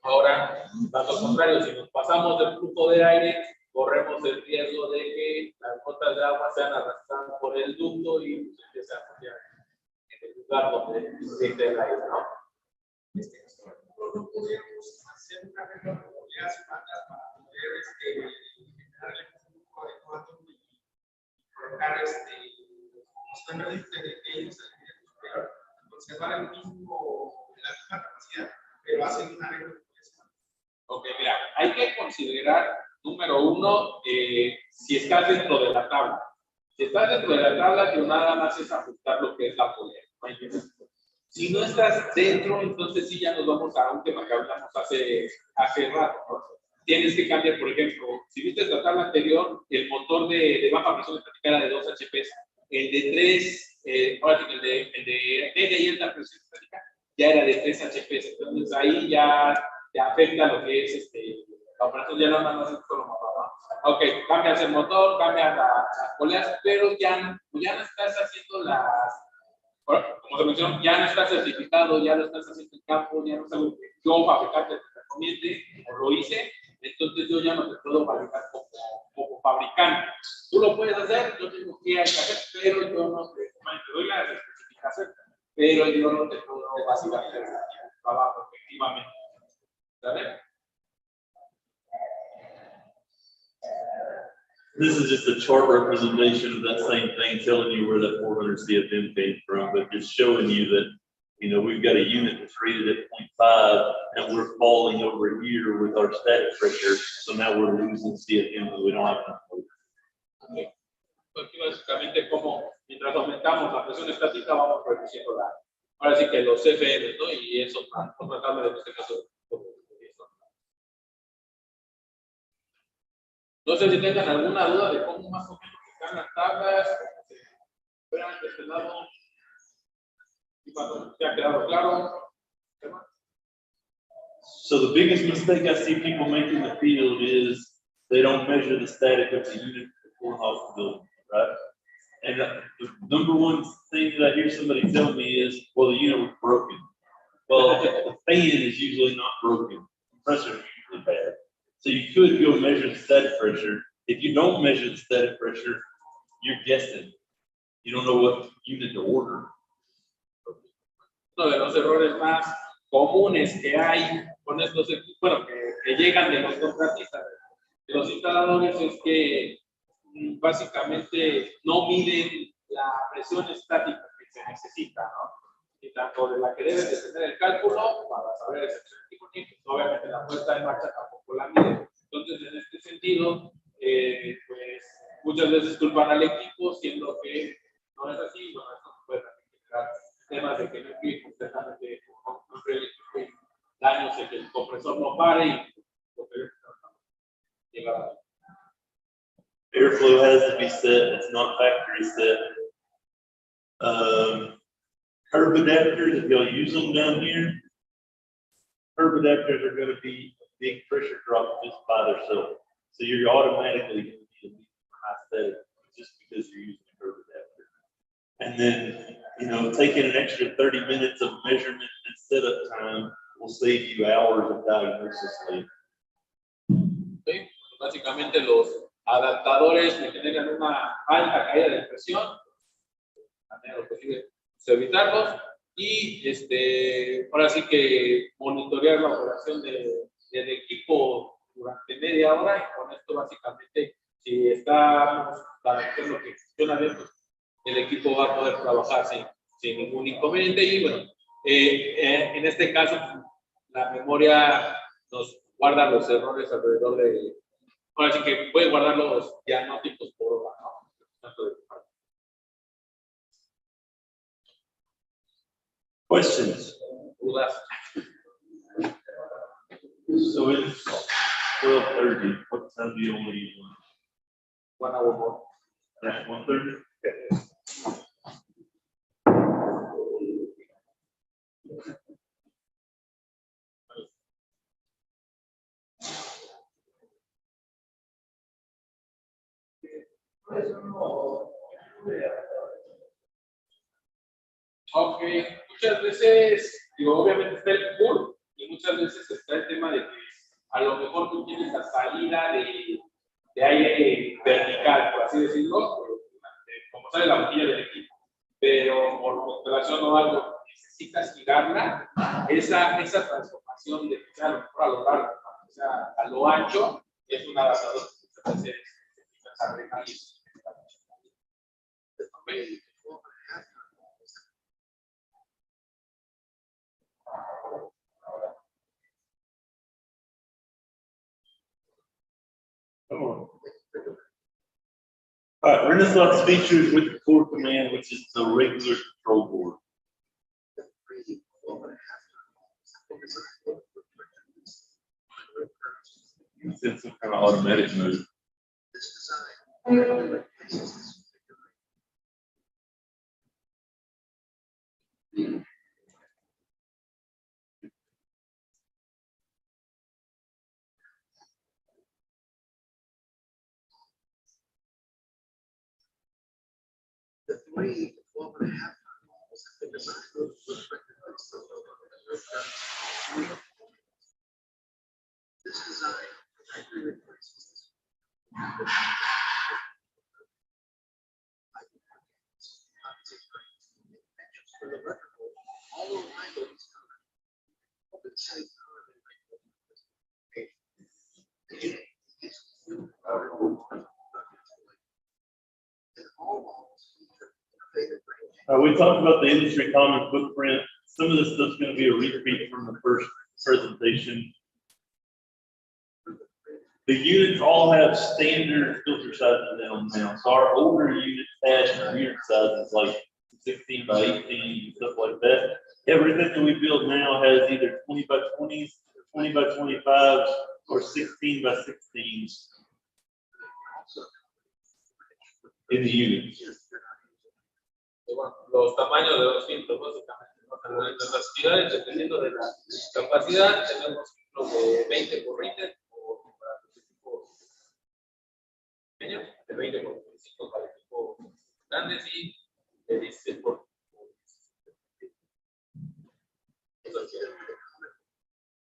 Ahora, caso contrario, si nos pasamos del flujo de aire, corremos el riesgo de que las gotas de agua sean arrastradas por el ducto y pues, empiece a cambiar en el lugar donde se el aire, ¿no? No podríamos hacer una regla semanas para poder generar el flujo adecuado y colocar los estándares de ellos superior, conservar la misma capacidad, pero hacen una regla. Ok, mira, hay que considerar, número uno, si estás dentro de la tabla. Si estás dentro de la tabla, pues nada más es ajustar lo que es la polea. No hay que Si no estás dentro, entonces sí ya nos vamos a un tema que hablamos hace rato, ¿no? Tienes que cambiar, por ejemplo, si viste la tabla anterior, el motor de baja presión estática era de 2 HP, el de 3, ahora sí, el de media y alta presión estática ya era de 3 HP, entonces ahí ya afecta lo que es la operación, ya nada más es solo motor, ¿no? Ok, cambias el motor, cambias las poleas, pero ya no estás haciendo como se mencionó, ya no estás certificado, ya lo estás haciendo en campo, ya no es algo que yo fabricante te recomiende o lo hice, entonces yo ya no te puedo validar como fabricante. Tú lo puedes hacer, yo tengo que hacer, pero yo no te doy las especificaciones, pero yo no te puedo validar el trabajo efectivamente. ¿Sabes? This is just a chart representation of that same thing, telling you where that 400 CFM came from, but just showing you that, you know, we've got a unit that's rated at 0.5 and we're falling over here with our static pressure. So now we're losing CFM because we don't have enough load. Okay. Aquí básicamente como mientras aumentamos la presión estática vamos reduciendo ahora sí que los CFM, ¿no? Y eso, otra tabla de este caso. No sé si tengan alguna duda de cómo más o menos están las tablas. Vean de este lado. Y cuando ya ha quedado claro. So the biggest mistake I see people make in the field is they don't measure the static of the unit before off the building, right? And the number one thing that I hear somebody tell me is, well, the unit was broken. Well, the fan is usually not broken. Compressor is usually bad. So you could go measure the static pressure. If you don't measure the static pressure, you're guessing. You don't know what unit to order. Uno de los errores más comunes que hay con estos equipos, bueno, que llegan de los contratistas, de los instaladores, es que básicamente no miden la presión estática que se necesita, ¿no? Y tanto de la que deben de tener el cálculo para saber exactamente, obviamente la puesta en marcha tampoco la mide. Entonces, en este sentido, pues muchas veces culpan al equipo, siendo que no es así, bueno, esto puede generar temas de que no fluye completamente y daños en que el compresor no pare y llegar a Airflow has to be set. It's not factory set. Curve adapters, if y'all use them down here, curve adapters are going to be a big pressure drop just by themselves. So you're automatically going to be a high static just because you're using a curve adapter. And then, you know, taking an extra 30 minutes of measurement and setup time will save you hours of diagnosis later. ¿Sí? Básicamente los adaptadores que generan una alta caída de presión, de manera lo posible evitarlos y ahora sí que monitorear la operación del equipo durante media hora y con esto básicamente si estamos garantizando que funciona bien, pues, el equipo va a poder trabajar sin ningún inconveniente y bueno, en este caso la memoria nos guarda los errores alrededor de, ahora sí que puede guardar los diagnósticos por hora, ¿no? Questions? Dudas. So it's 12:30. What time do you only use one? 1 hour more. That's 1:30? Ok, muchas veces, digo, obviamente está el pool y muchas veces está el tema de que a lo mejor tú tienes la salida de aire vertical, por así decirlo, como sale la boquilla del equipo, pero por constelación o algo necesitas girarla, esa transformación de que sea a lo mejor a lo largo, ¿no? O sea, a lo ancho, es un adaptador que muchas veces necesitas arreglar y eso. Come on. All right, Renaissance features with the core command, which is the regular control board. It's in some kind of automatic mode. The 3 to 12.5 models have been designed with this design directly replaces this. For the electrical, all the liabilities covered. Open site We talked about the industry common footprint. Some of this stuff's going to be a repeat from the first presentation. The units all have standard filter sizes in them now. So our older units had unit sizes like 16 by 18 and stuff like that. Everything that we build now has either 20 by 20s, 20 by 25s, or 16 by 16s in the units. Los tamaños de los filtros, básicamente. En nuestras unidades, dependiendo de la capacidad, tenemos filtros de 20 por liter o para los equipos pequeños, de 20 por 25 para equipos grandes y de 16 por.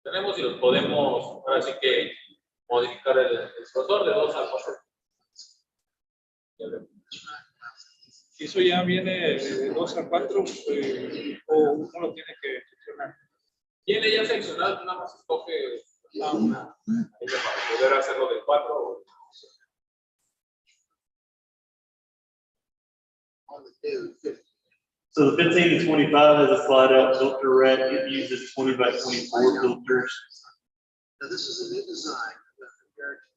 Tenemos y los podemos, ahora sí que modificar el espesor de 2 a 4. Eso ya viene de 2 a 4 o uno lo tiene que gestionar. Viene ya seccionado, nada más escoge una para poder hacerlo de 4. So the 15 to 25 has a slide out filter rack. It uses 20 by 24 filters. Now this is a new design.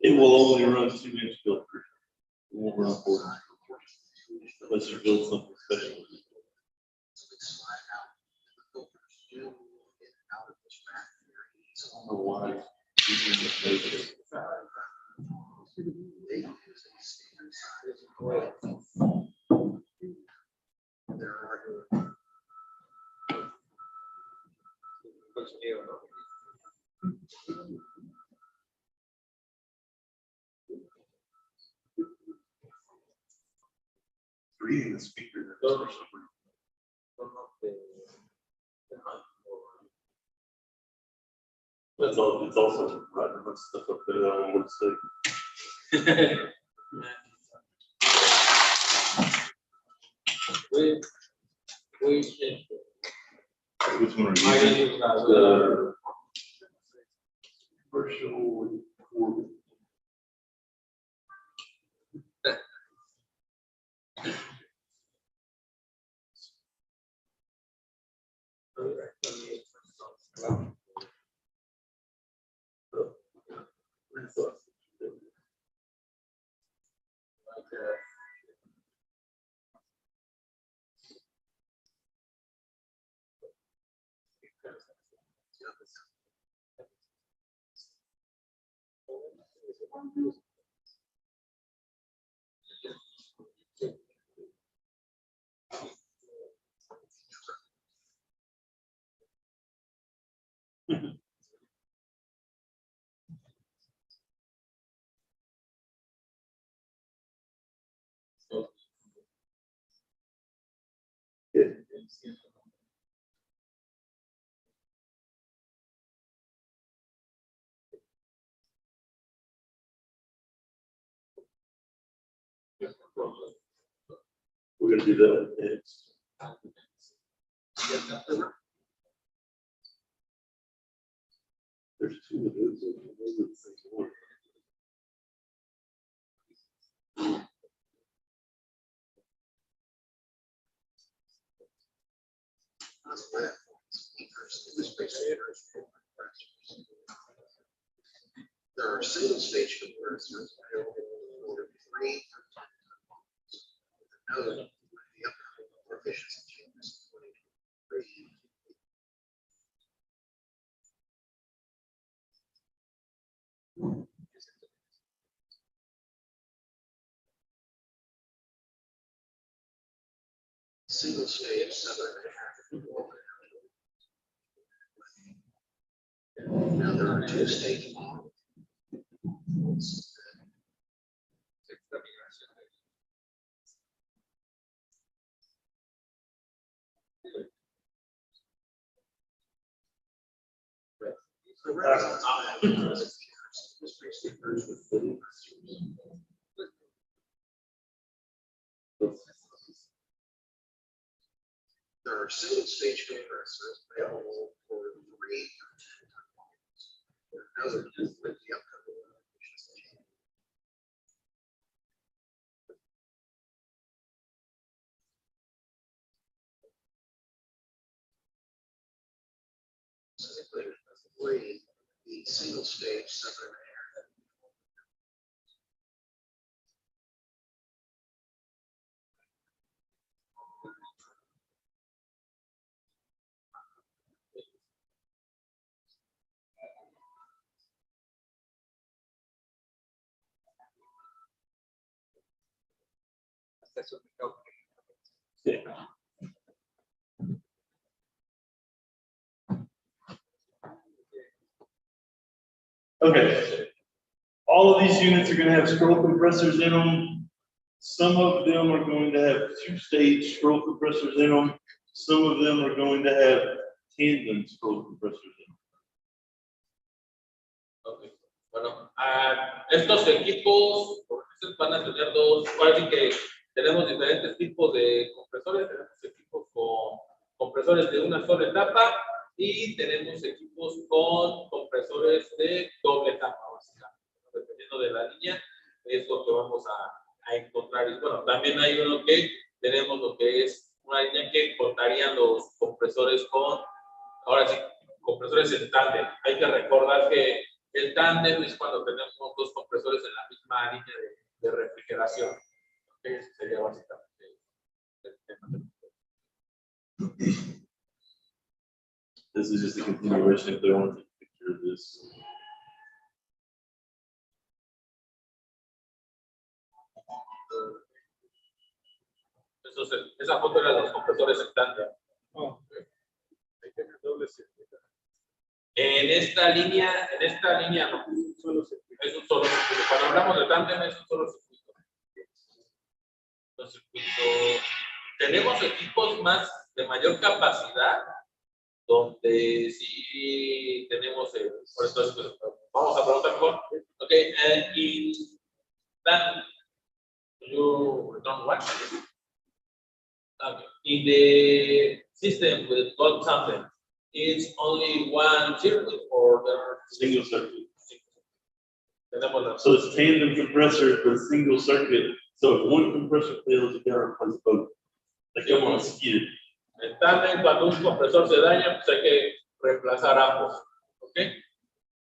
It will only run 2-inch filters. It won't run 4-inch filters unless you build something special. I don't know why it's using the basic. They use a standard size. There are Reading the speaker. That's all. It's also writing much stuff up there that I want to say. Which one are you? The commercial. We're gonna do that next. There's 2 of those. There are single stage compressors for 3 to 10 node with the upcoming efficiency changes in 2023. single stage 7.5. Now there are 2 stage models. The rest of this basically occurs with fitting procedures. There are single stage compressors available for 3 or 10 ton models. There are no with the upcoming regulations. Specifically, the single stage 7.5. Okay. All of these units are going to have scroll compressors in them. Some of them are going to have 2-stage scroll compressors in them. Some of them are going to have tandem scroll compressors in them. Okay. Bueno, estos equipos van a tener dos, ahora sí que tenemos diferentes tipos de compresores, tenemos equipos con compresores de una sola etapa y tenemos equipos con compresores de doble etapa, básicamente. Dependiendo de la línea, es lo que vamos a encontrar. Y bueno, también hay uno que tenemos lo que es una línea que contarían los compresores con, ahora sí, compresores en tándem. Hay que recordar que el tándem es cuando tenemos 2 compresores en la misma línea de refrigeración. Okay, ese sería básicamente el tema. This is just a continuation if they want to take a picture of this. Entonces, esa foto era de los compresores en tándem. Oh, Hay que tener doble circuito. En esta línea no. Es un solo circuito. Cuando hablamos de tándem es un solo circuito. Tenemos equipos más de mayor capacidad, donde sí tenemos, por esto vamos a preguntar mejor. Okay, in that you don't want. Okay. In the system with God tándem, it's only one circuit or there are Single circuit. tenemos la So it's tandem compressors, but single circuit. So if one compressor fails, you gotta replace both. They come on a skid. en tándem, cuando un compresor se daña, pues hay que reemplazar ambos. ¿Ok?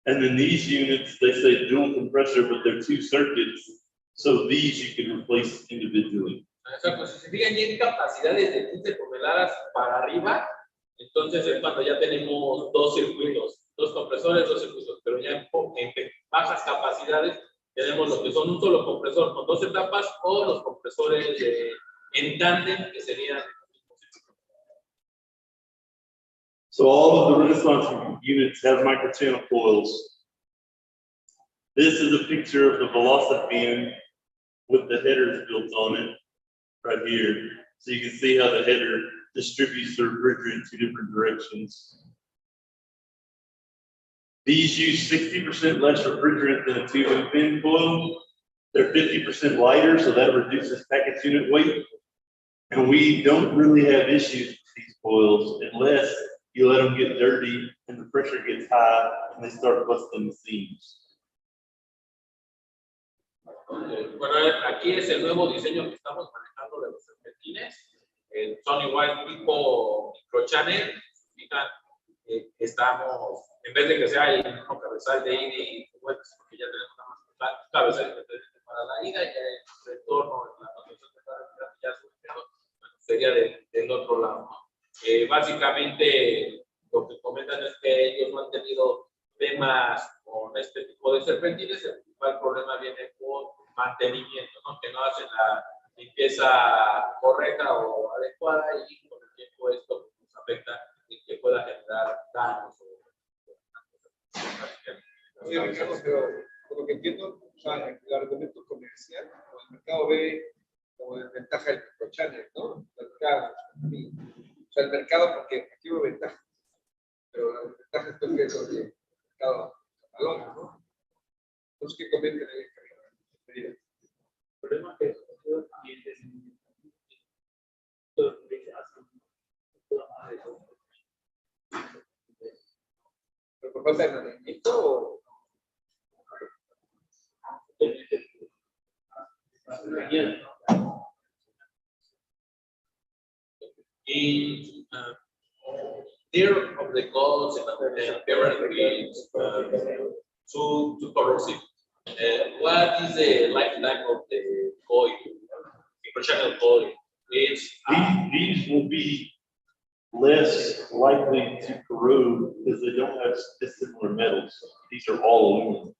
And then these units, they say dual compressor, but they're 2 circuits. So these you can replace individually. O sea, pues si se fijan ya en capacidades de 15 toneladas para arriba, entonces es cuando ya tenemos 2 circuitos, 2 compresores, 2 circuitos, pero ya en bajas capacidades tenemos lo que son un solo compresor con 2 etapas o los compresores en tándem que serían. So all of the Renaissance units have microchannel coils. This is a picture of the velocipede with the headers built on it right here. So you can see how the header distributes the refrigerant in 2 different directions. These use 60% less refrigerant than a tube and fin coil. They're 50% lighter, so that reduces package unit weight. And we don't really have issues with these coils unless you let them get dirty and the pressure gets high and they start busting the seams. Bueno, aquí es el nuevo diseño que estamos manejando de los serpentines. Son igual tipo microchannel. Fijan, estamos, en vez de que sea el mismo cabezal de ida y vuelta, porque ya tenemos una más cabezal para la ida y el retorno, la condición de ya sería del otro lado. Básicamente, lo que comentan es que ellos no han tenido temas con este tipo de serpentines. El principal problema viene por mantenimiento, ¿no? Que no hacen limpieza correcta o adecuada y con el tiempo esto nos afecta y que pueda generar daños. Oye, Ricardo, pero por lo que entiendo, o sea, el argumento comercial, el mercado ve como desventaja el microchannel, ¿no? El mercado, o sea, el mercado, porque aquí veo ventaja, pero la desventaja es que es lo que el mercado valora, ¿no? Entonces, ¿qué comenten ahí? El problema es que los clientes ¿Pero por falta de mantenimiento o...? In fear of the cost and apparently too corrosive. What is the lifetime of the coil, microchannel coil? It's These will be less likely to corrode because they don't have dissimilar metals. These are all aluminum.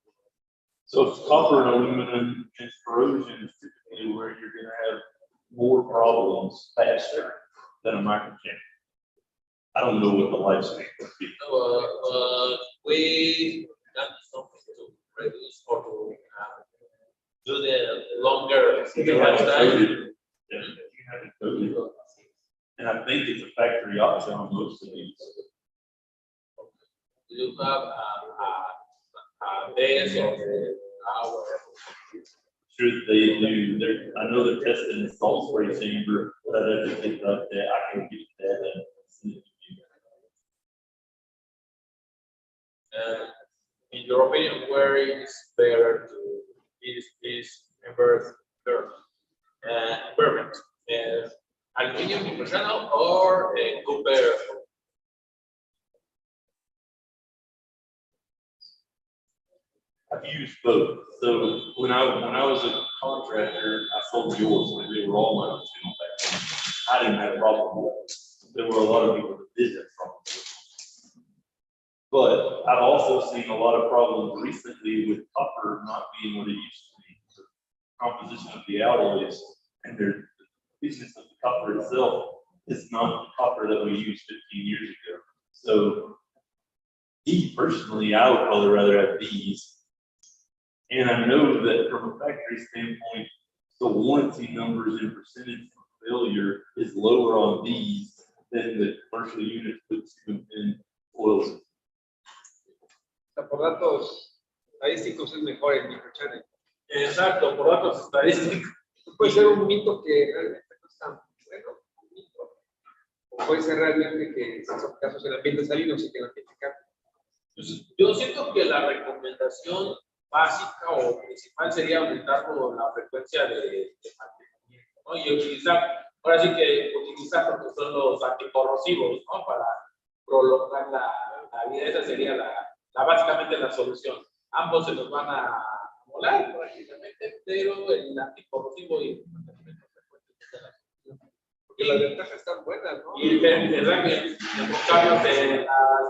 So if copper and aluminum and corrosion is typically where you're going to have more problems faster than a microchannel. I don't know what the lifespan would be. we done something to reduce or to do the longer lifetime. Yeah, you have it coated. And I think it's a factory option on most of these. You have days or hours. Sure that they do. I know they're testing the salt spray chamber, but I don't think that I can get that and send it to you. In your opinion, where is better to is environment? Aluminum microchannel or copper? I've used both. So when I was a contractor, I sold yours, and they were all my original factories. I didn't have a problem with it. There were a lot of people that did have problems with it. But I've also seen a lot of problems recently with copper not being what it used to be. The composition of the alloys and the thickness of the copper itself is not the copper that we used 15 years ago. So me personally, I would probably rather have these. And I know that from a factory standpoint, the warranty numbers and percentage of failure is lower on these than the commercial units with 2 and oils. Por datos estadísticos es mejor el microchannel. Exacto, por datos estadísticos. Puede ser un mito que realmente no es tan bueno, un mito. O puede ser realmente que son casos en ambientes salinos y que el ambiente cambia. Entonces, yo siento que la recomendación básica o principal sería aumentar la frecuencia de mantenimiento, ¿no? Y utilizar, ahora sí que utilizar lo que son los anticorrosivos, ¿no? Para prolongar la vida. Esa sería básicamente la solución. Ambos se nos van a molar prácticamente, pero el anticorrosivo y el mantenimiento frecuente es la solución. Porque las ventajas están buenas, ¿no? Y el cambio de las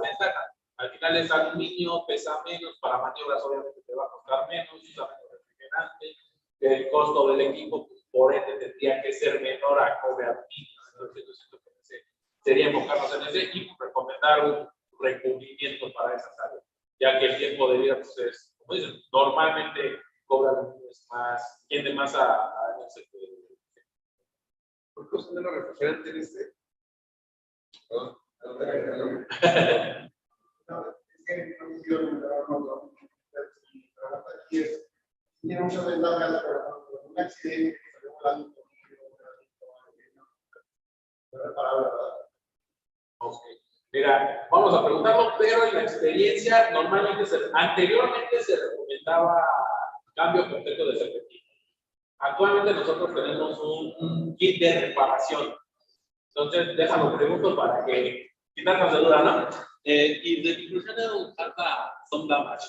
ventajas. Al final es aluminio, pesa menos, para maniobras obviamente te va a costar menos, usa menos refrigerante, el costo del equipo, pues, por ende tendría que ser menor a cobre aluminio. Entonces yo siento que sería enfocarnos en ese y recomendar un recubrimiento para esas áreas, ya que el tiempo de vida, pues es, como dicen, normalmente cobre aluminio es más, tiende más a ¿Por qué usan menos refrigerante en este? Perdón. No, es que no me quiero comentar mucho. Si trabaja aquí tiene muchas ventajas, pero un accidente que salió volando ¿verdad? Ok. Mira, vamos a preguntarlo, pero en la experiencia anteriormente se recomendaba cambio completo de serpentina. Actualmente nosotros tenemos un kit de reparación. Entonces, déjalo pregunto para que quitarnos de duda, ¿no? If the microchannel has some damage,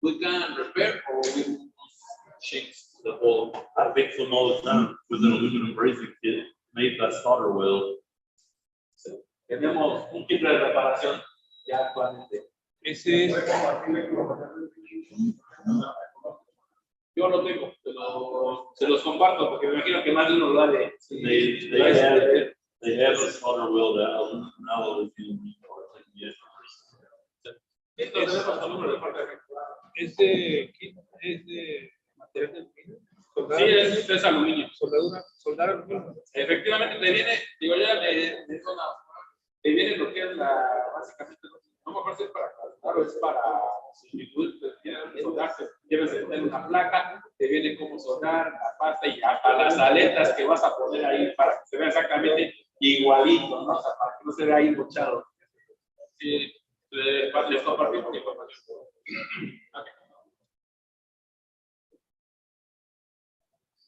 we can repair or we must change the whole. I fix them all the time with an aluminum brazing kit made by Solder Well. Tenemos un kit de reparación ya actualmente. Ese es. Yo lo tengo, se los comparto porque me imagino que más de uno lo ha de. They have this motor wheel that I'll Esto tenemos el número de parte de ¿Es de material de aluminio? Sí, es aluminio. Soldar aluminio. Efectivamente, te viene, digo, ya te viene lo que es básicamente, no me acuerdo si es para calcular o es para sustituir, te viene que soldar, debes de tener una placa, te viene cómo soldar, la pasta y hasta las aletas que vas a poner ahí para que se vea exactamente igualito, ¿no? O sea, para que no se vea ahí bochado. Sí, les compartimos la información. Okay.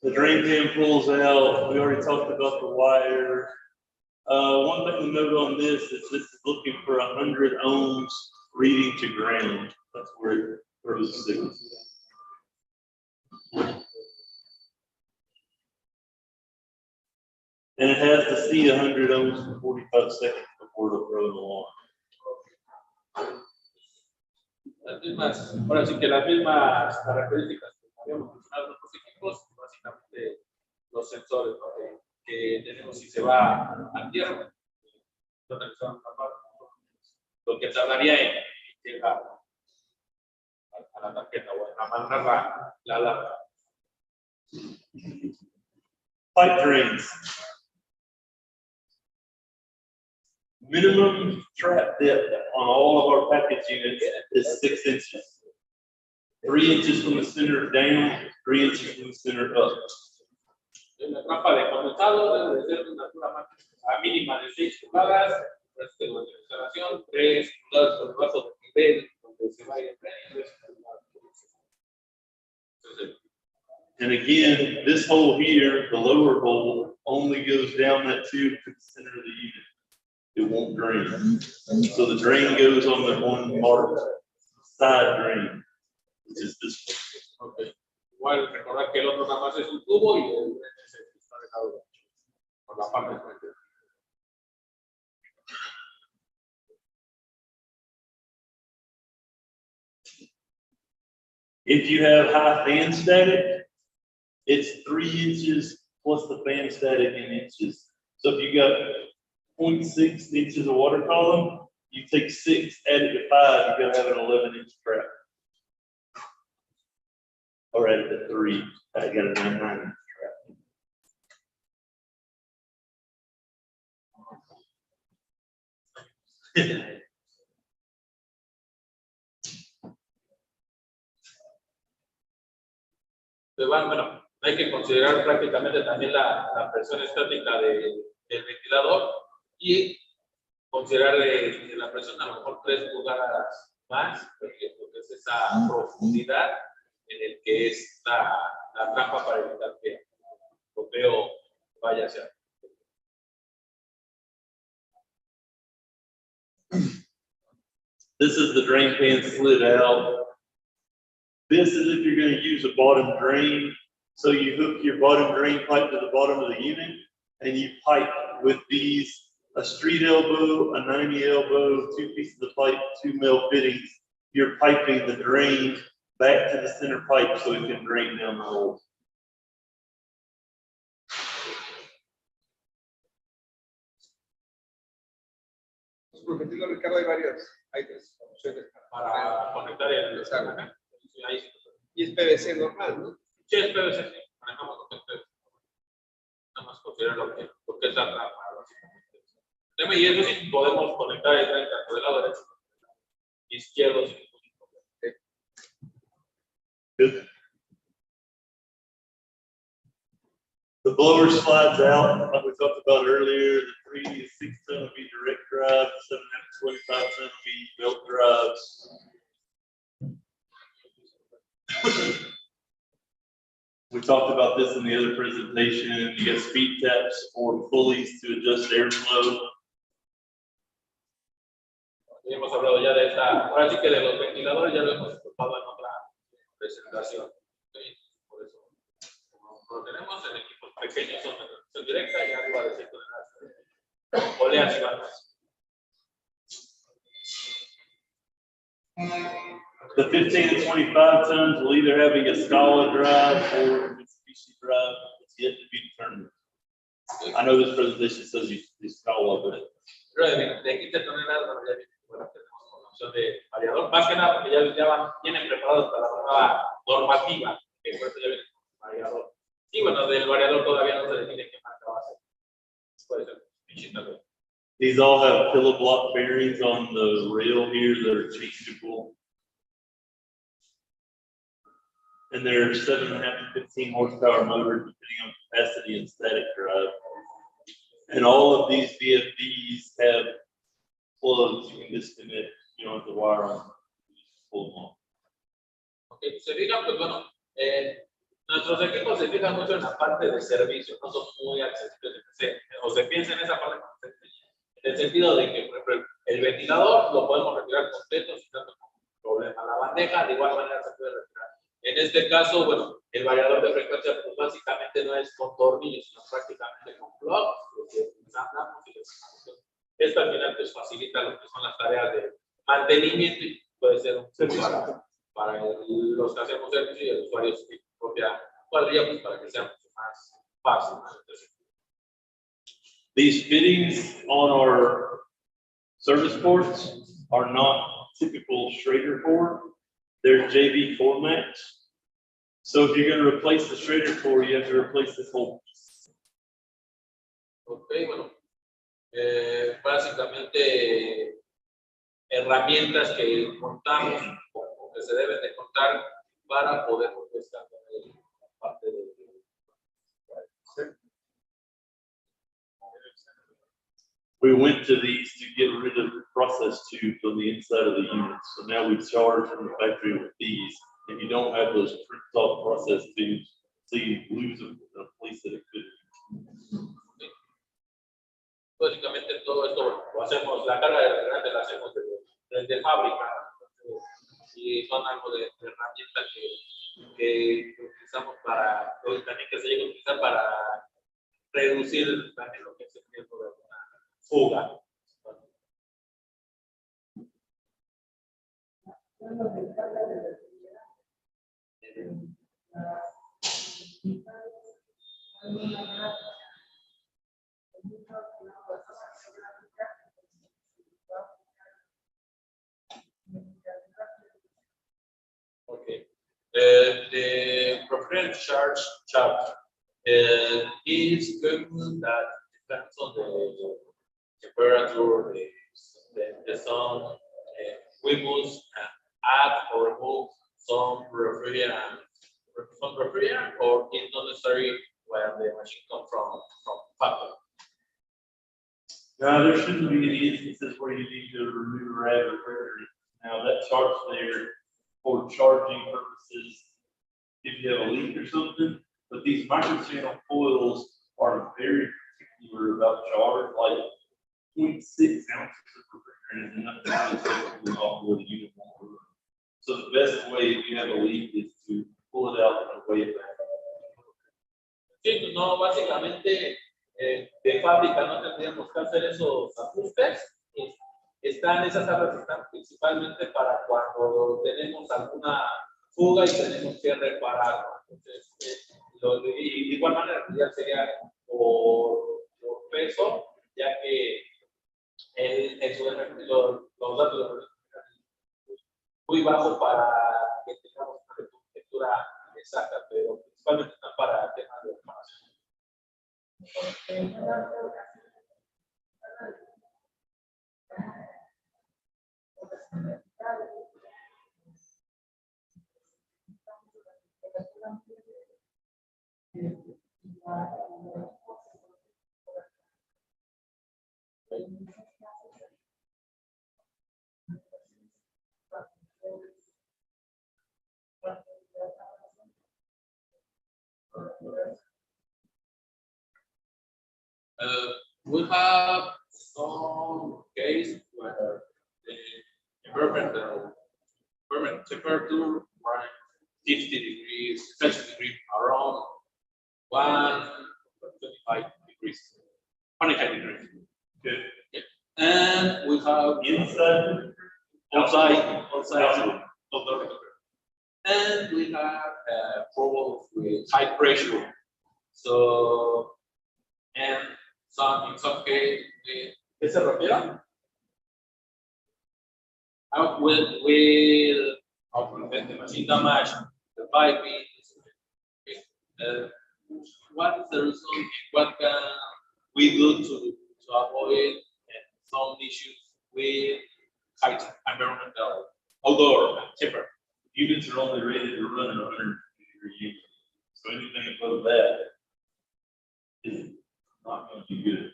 The drain pan pulls out. We already talked about the wire. One thing to note on this is looking for 100 ohms reading to ground. That's where it throws the signal. And it has to see 100 ohms for 45 seconds before it'll throw the alarm. Las mismas, ahora sí que las mismas características que habíamos mencionado en otros equipos, básicamente los sensores, ¿no? que tenemos si se va a tierra, lo que tardaría en llegar a la tarjeta o en mandar la alarma. Pipe drains. Minimum trap depth on all of our package units is 6 inches. 3 inches from the center down, 3 inches from the center up. La trampa de condensado debe ser de una altura mínima de 6 pulgadas, de la instalación, 3 pulgadas por debajo del nivel donde se va a ir el tren. And again, this hole here, the lower hole, only goes down that tube to the center of the unit. It won't drain. So the drain goes on the one marked side drain, which is this one. Okay. Igual recordar que el otro nada más es un tubo y el es el que está dejado por la parte de frente. If you have high fan static, it's 3 inches plus the fan static in inches. So if you got 0.6 inches of water column, you take 6, add it to 5, you're gonna have an 11-inch trap. Or add it to 3, I got a 9-inch trap. Bueno, hay que considerar prácticamente también la presión estática del ventilador y considerar la presión a lo mejor 3 pulgadas más, porque es esa profundidad en el que es la trampa para evitar que el goteo vaya hacia. This is the drain pan slid out. This is if you're going to use a bottom drain. So you hook your bottom drain pipe to the bottom of the unit and you pipe with these, a street elbow, a 90 elbow, 2 pieces of pipe, 2 mil fittings. You're piping the drain back to the center pipe so it can drain down the hole. Prometido, Ricardo, hay 3 opciones Para conectar el desagüe. Ahí. Y es PVC normal, ¿no? Sí, es PVC, sí. Manejamos lo que es PVC. Nada más considerar lo que es la trampa. Y eso sí, podemos conectar el tren tanto del lado derecho izquierdo. Good. The blower slides out, like we talked about earlier. The 3 to 6 ton will be direct drive, 7 to 25 ton will be belt drives. We talked about this in the other presentation. You get speed taps for pulleys to adjust airflow. Hemos hablado ya de esta, ahora sí que de los ventiladores ya lo hemos tocado en otra presentación. Por eso, como lo tenemos en equipos pequeños, son de transmisión directa y arriba de 100 toneladas. Oleas y bandas. The 15 to 25 tons will either have a Scala drive or a Mitsubishi drive. It's yet to be determined. I know this presentation says you Scala, but Pero de 15 toneladas, bueno, ya bueno, tenemos con la opción de variador, más que nada porque vienen preparados para la nueva normativa, que por eso ya viene con variador. Y bueno, del variador todavía no se define qué marca va a ser. Puede ser Mitsubishi. these all have pillow block bearings on the rail here that are changeable. And they're 7.5 to 15 horsepower motors, depending on capacity and static drive. And all of these VFDs have plugs you can disconnect. You don't have to wire them. You just pull them off. Okay, se fijan, pues bueno, nuestros equipos se fijan mucho en la parte de servicio, no son muy accesibles, o se piensa en esa parte, en el sentido de que, por ejemplo, el ventilador lo podemos retirar completo sin tanto problema. La bandeja de igual manera se puede retirar. En este caso, bueno, el variador de frecuencia pues básicamente no es con tornillos, sino prácticamente con plugs, lo que ensamblamos y desarmamos. Esto al final pues facilita lo que son las tareas de mantenimiento y puede ser un para los que hacemos servicio y el usuario su propia cuadrilla pues para que sea mucho más fácil. These fittings on our service ports are not typical Schrader port. They're JV formats. So if you're going to replace the Schrader port, you have to replace this whole piece. Ok, bueno. Básicamente herramientas que contamos o que se deben de contar para poder contestar la parte de We went to these to get rid of the process tubes on the inside of the unit. So now we charge from the factory with these. If you don't have those crimped off process tubes, so you lose a place that it could. Básicamente todo esto lo hacemos, la carga de refrigerante la hacemos desde fábrica y son algo de herramientas que utilizamos para, también que se llega a utilizar para reducir también lo que es el riesgo de una fuga. Okay. The refrigerant charge chapter is equipment that depends on the temperature, the sun. We must add or remove some refrigerant or it's not necessary when the machine comes from factory. Now, there shouldn't be any instances where you need to remove a rad refrigerant. Now, that chart's there for charging purposes if you have a leak or something, but these microchannel coils are very particular about charge, like 0.6 ounces of refrigerant is enough to take off with a unit. So the best way if you have a leak is to pull it out and weigh it back. Sí, no, básicamente de fábrica no tendríamos que hacer esos ajustes. Están esas tablas están principalmente para cuando tenemos alguna fuga y tenemos que repararlo. Entonces, y de igual manera ya sería por peso, ya que los datos muy bajos para que tengamos una lectura exacta, pero principalmente están para temas de reparación. We have some case where the environmental temperature around 50 degrees, 20 degrees, around 125 degrees, 25 degrees. Good. And we have Inside, outside. And we have problems with high pressure. So, and some in some case, ¿qué se refiere? Will the machine damage, the piping. What is the result? What can we do to avoid some issues with high environmental outdoor temper? Units are only rated to run at 150 degrees. So anything above that is not going to be good.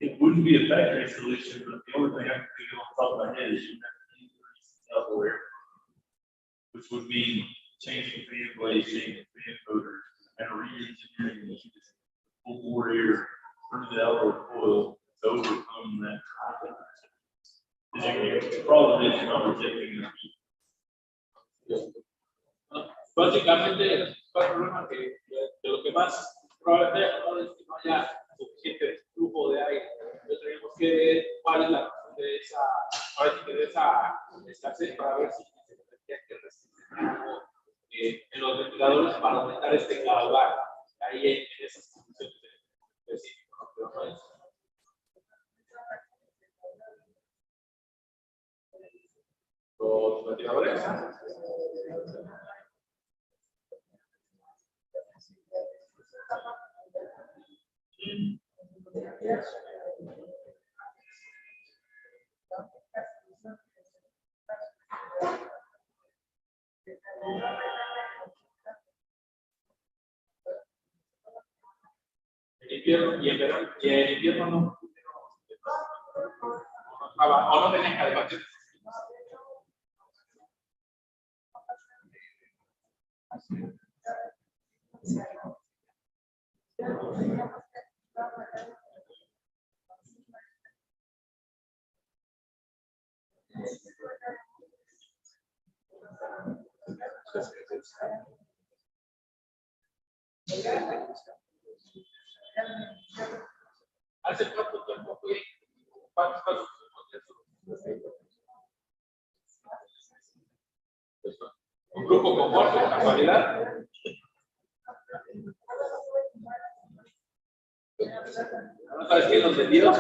It wouldn't be a factory solution, but the only thing I can think of off the top of my head is you have to increase self-aware, which would mean changing fan blades, changing fan motors, and re-engineering the full bore air through the outdoor coil to overcome that. The problem is you're not protecting the heat. Básicamente, el problema que lo que más probablemente no es que no haya suficiente flujo de aire. Entonces tenemos que ver cuál es la razón de esa escasez para ver si se tendría que restringir algo en los ventiladores para aumentar este caudal. Ahí en esas condiciones específicas, ¿no? Pero no es. Los ventiladores. En invierno y en verano, y en invierno no. O no tenían calefacción. ¿Hace cuánto tiempo fue? ¿Cuántos casos? ¿Un grupo con muerte de casualidad? ¿No sabes quién los vendió?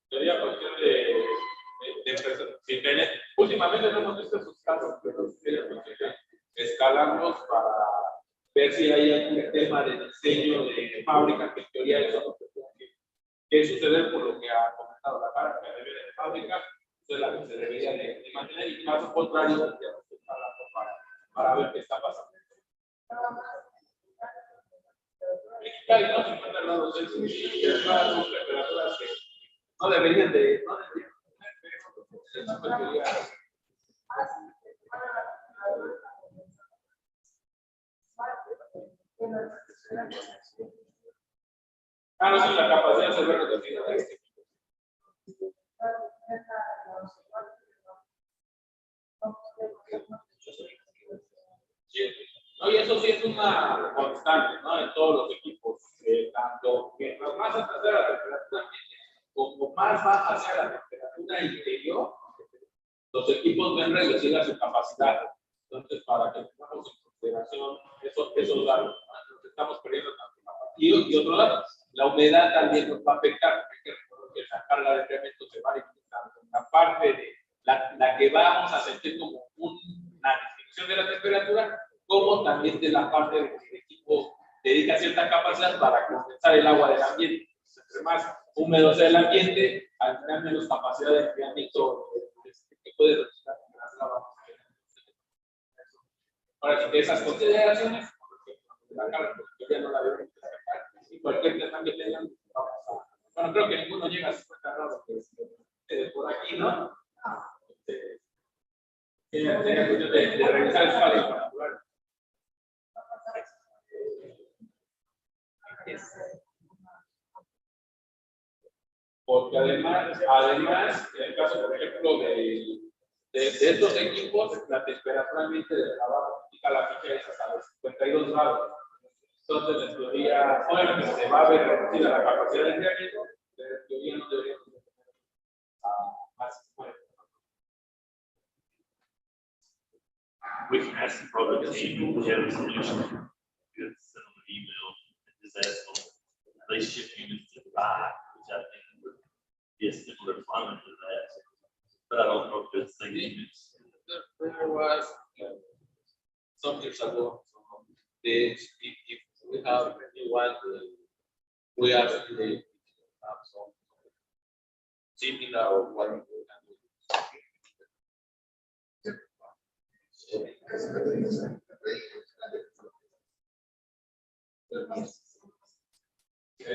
Sería cuestión de empresas. Últimamente no hemos visto esos casos, pero sería cuestión de escalarlos para ver si hay algún tema de diseño de fábrica, que en teoría eso no tiene que suceder por lo que ha comentado la cara, que debe de fábrica, eso es la que se debería de mantener, y caso contrario, tendríamos que escalarlo para ver qué está pasando. Hay unos 50 grados Celsius y son temperaturas que no deberían de. No es la capacidad de ser reducida de este equipo. Sí. No, y eso sí es una constante, ¿no? En todos los equipos, tanto que más alta sea la temperatura ambiente, como más baja sea la temperatura interior, los equipos ven reducida su capacidad. Entonces, para que tengamos en consideración esos datos, ¿no? Nos estamos perdiendo tanto capacidad. Y otro lado, la humedad también nos va a afectar, hay que recordar que la carga de incremento se va a limitar. La parte de la que vamos a sentir como una disminución de la temperatura, como también de la parte de que el equipo dedica cierta capacidad para condensar el agua del ambiente. Entre más húmedo sea el ambiente, al final menos capacidad de enfriamiento que puede resultar en las lavas. Ahora, sí que esas consideraciones, la carga ya no la debemos destacar, y cualquier tema que tengan, vamos a. Bueno, creo que ninguno llega a 50 grados por aquí, ¿no? Sería cuestión de revisar el espacio para jugar. caso, por ejemplo, de estos equipos, la temperatura ambiente de lavado indica la ficha es hasta los 52 grados. Entonces, en teoría, obviamente se va a ver reducida la capacidad de enfriamiento, pero en teoría no deberíamos tener más fuerte. We can ask the product team if they have a solution. You could send them an email and just ask them. They ship units to buy, which I think would be a similar climate to that. But I don't know if it's the same units. There was some years ago, if we have anyone, we are really have some similar or what we can do.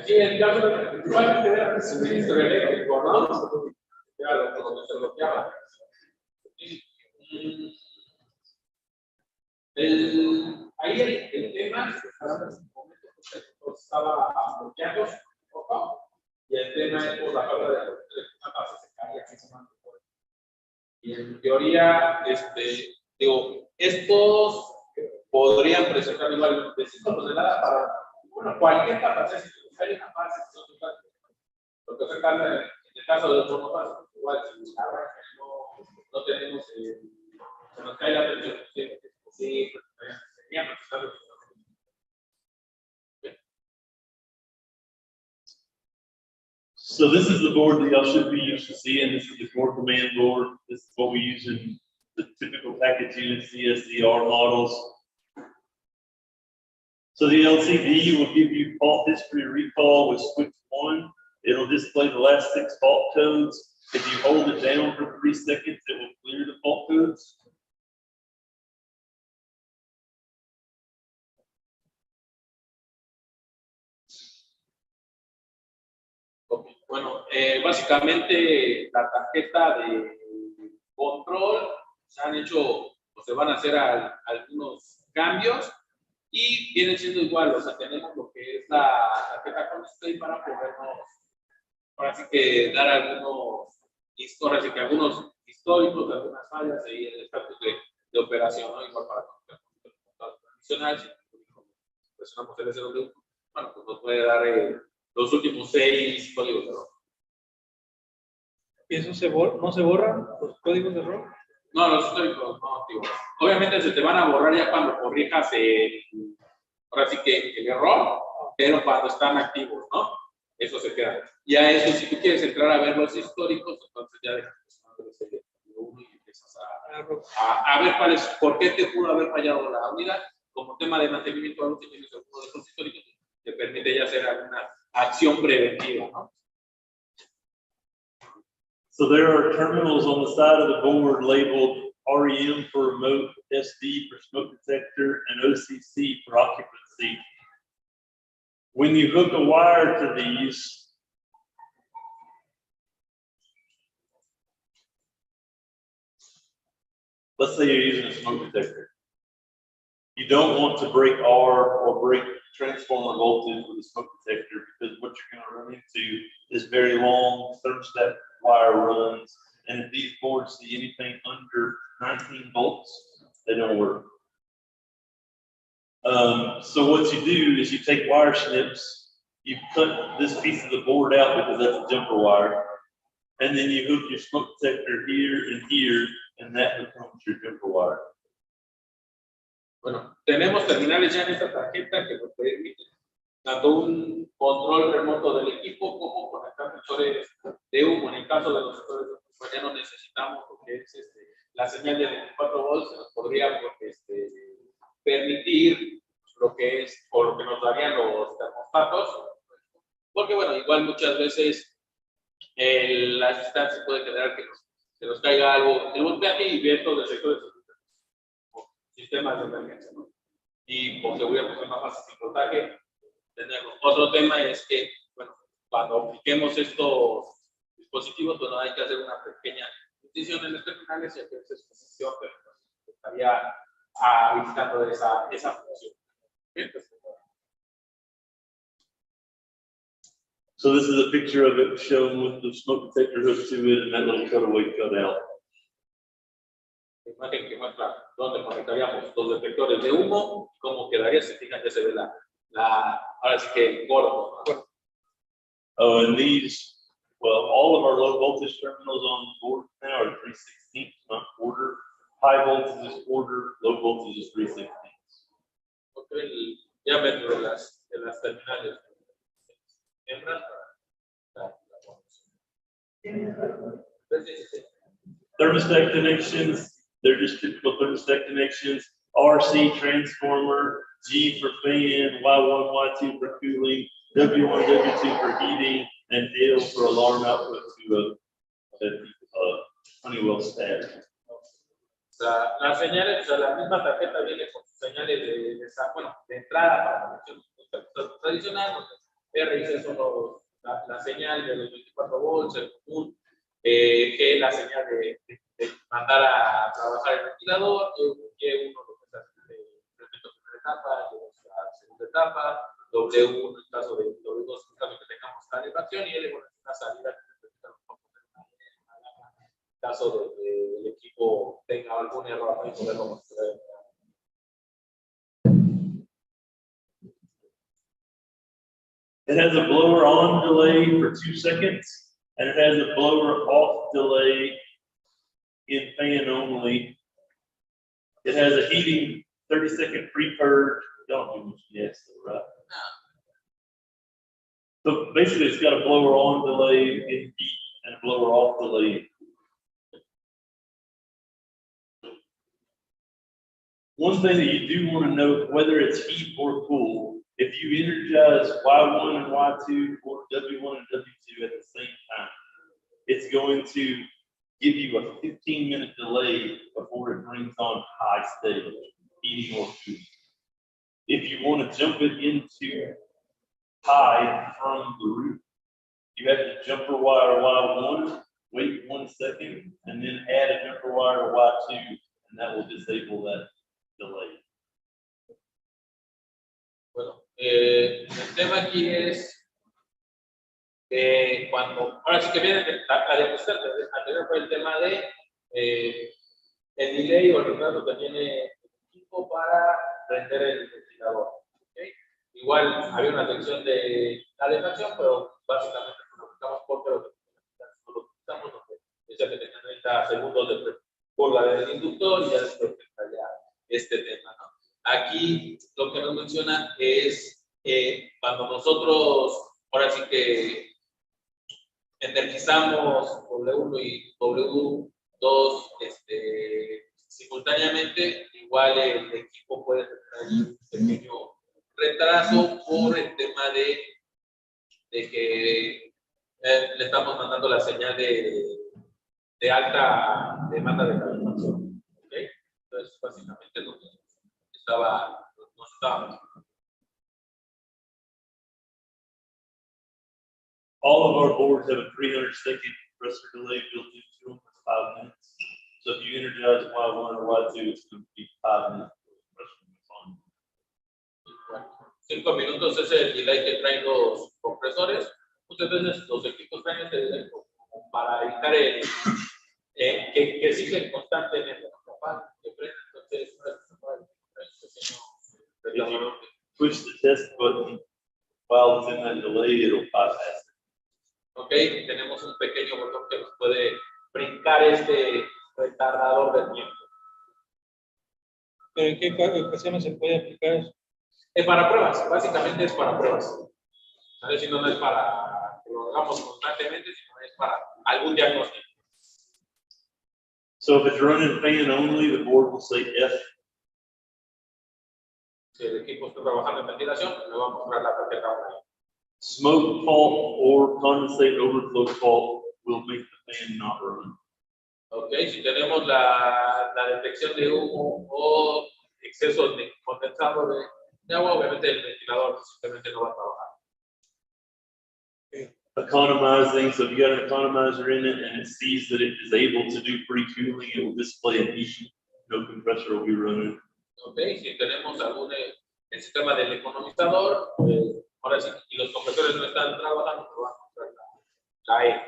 Sí, el caso igualmente era el suministro eléctrico, ¿no? Ya lo que se bloqueaba. Ahí el tema estaba bloqueando y el tema es por la falta de una base se caía que se manda. Y en teoría, digo, estos podrían presentar igual de 5 toneladas para, bueno, cualquier capacidad, si hay una base, lo que se trata en el caso de los monopas, igual si no tenemos, se nos cae la tensión, sí, sería necesario. So this is the board that y'all should be used to seeing. This is the core command board. This is what we use in the typical package unit CSDR models. So the LCD will give you fault history recall with switch 1. It'll display the last 6 fault codes. If you hold it down for 3 seconds, it will clear the fault codes. Bueno, básicamente la tarjeta de control se han hecho o se van a hacer algunos cambios y viene siendo igual, o sea, tenemos lo que es la tarjeta con display para podernos, ahora sí que dar algunos históricos de algunas fallas y el estatus de operación, ¿no? Igual para el tradicional, si presionamos el S1, bueno, pues nos puede dar los últimos 6 códigos de error. ¿Y eso no se borran los códigos de error? No, los históricos no, tío. Obviamente se te van a borrar ya cuando corrijas ahora sí que el error, pero cuando están activos, ¿no? Eso se queda. Ya eso, si tú quieres entrar a ver los históricos, entonces ya dejas uno y empiezas a ver por qué te pudo haber fallado la unidad. Como tema de mantenimiento, algo que tienes alguno de esos históricos, te permite ya hacer alguna acción preventiva, ¿no? So there are terminals on the side of the board labeled REM for remote, SD for smoke detector, and OCC for occupancy. When you hook a wire to these, let's say you're using a smoke detector. You don't want to break R or break transformer voltage with a smoke detector because what you're going to run into is very long thermostat wire runs. And if these boards see anything under 19 volts, they don't work. So what you do is you take wire snips, you cut this piece of the board out because that's a jumper wire, and then you hook your smoke detector here, and that becomes your jumper wire. Bueno, tenemos terminales ya en esta tarjeta que nos permiten tanto un control remoto del equipo como conectar sensores de humo. En el caso de los sensores de humo, pues ya no necesitamos lo que es la señal de 24 volts, se nos podría permitir lo que es o lo que nos darían los termostatos, porque bueno, igual muchas veces la distancia puede generar que nos caiga algo, el voltaje y vientos del sector de sistemas de emergencia, ¿no? Y por seguridad, pues es más fácil sin voltaje tenerlo. Otro tema es que, bueno, cuando apliquemos estos dispositivos, bueno, hay que hacer una pequeña decisión en los terminales y hacer esa exposición, pero pues, estaría habilitando esa función. Bien, pues. So this is a picture of it shown with the smoke detector hooked to it and that little cutaway cut out. La imagen que muestra dónde conectaríamos los detectores de humo, cómo quedaría, si fijan ya se ve ahora sí que el gordo. Oh, and these, well, all of our low voltage terminals on board now are 3/16, not quarter. High voltage is quarter, low voltage is 3/16. Porque el diámetro de las terminales hembras para Thermostat connections, they're just typical thermostat connections. RC transformer, G for fan, Y1, Y2 for cooling, W1, W2 for heating, and L for alarm output to a Honeywell static. Las señales, o sea, la misma tarjeta viene con sus señales de entrada para conexión tradicional, R y C son la señal de los 24 volts, el común, G la señal de mandar a trabajar el ventilador, Y1 lo que es la primera etapa, la segunda etapa, W en el caso de W2 en caso que tengamos calefacción y L bueno, es una salida que en caso de que el equipo tenga algún error y poderlo mostrar. It has a blower on delay for 2 seconds, and it has a blower off delay in fan only. It has a heating 30-second pre-purge. Don't do much gas though, right? So basically, it's got a blower on delay in heat and a blower off delay. One thing that you do want to note, whether it's heat or cool, if you energize Y1 and Y2 or W1 and W2 at the same time, it's going to give you a 15-minute delay before it brings on high stage, heating or cooling. If you want to jump it into high from the roof, you have to jumper wire Y1, wait 1 second, and then add a jumper wire Y2, and that will disable that delay. Bueno, el tema aquí es ahora sí que viene la diapositiva anterior fue el tema de el delay o el retraso que tiene el equipo para prender el ventilador. ¿Okay? Igual había una sección de calefacción, pero básicamente lo aplicamos porque lo utilizamos donde decía que tenía 30 segundos de curva del inductor y ya después estaría este tema, ¿no? Aquí lo que nos menciona es cuando nosotros ahora sí que energizamos W1 y W2 simultáneamente, igual el equipo puede tener un pequeño retraso por el tema de que le estamos mandando la señal de alta demanda de calefacción. ¿Okay? Entonces, básicamente lo que nos estaba. All of our boards have a 300-second compressor delay built into them. That's 5 minutes. So if you energize Y1 or Y2, it's going to be 5 minutes. 5 minutos es el delay que traen los compresores. Muchas veces los equipos traen ese delay para evitar que siguen constantemente. Entonces, push the test button while it's in that delay, it'll bypass it. Ok, tenemos un pequeño botón que nos puede brincar este retardador del tiempo. ¿Pero en qué ocasiones se puede aplicar eso? Para pruebas, básicamente es para pruebas. A ver si no es para que lo hagamos constantemente, sino es para algún diagnóstico. So if it's running fan only, the board will say F. Si el equipo está trabajando en ventilación, me va a mostrar la tarjeta online. Smoke fault or condensate overflow fault will make the fan not run. Ok, si tenemos la detección de humo o exceso de condensado de agua, obviamente el ventilador simplemente no va a trabajar. Economizing, so if you got an economizer in it and it sees that it is able to do pre-cooling, it will display an issue. No compressor will be running. Ok, si tenemos algún el sistema del economizador, pues Ahora sí, y los compresores no están trabajando, pero van a comprar la aire.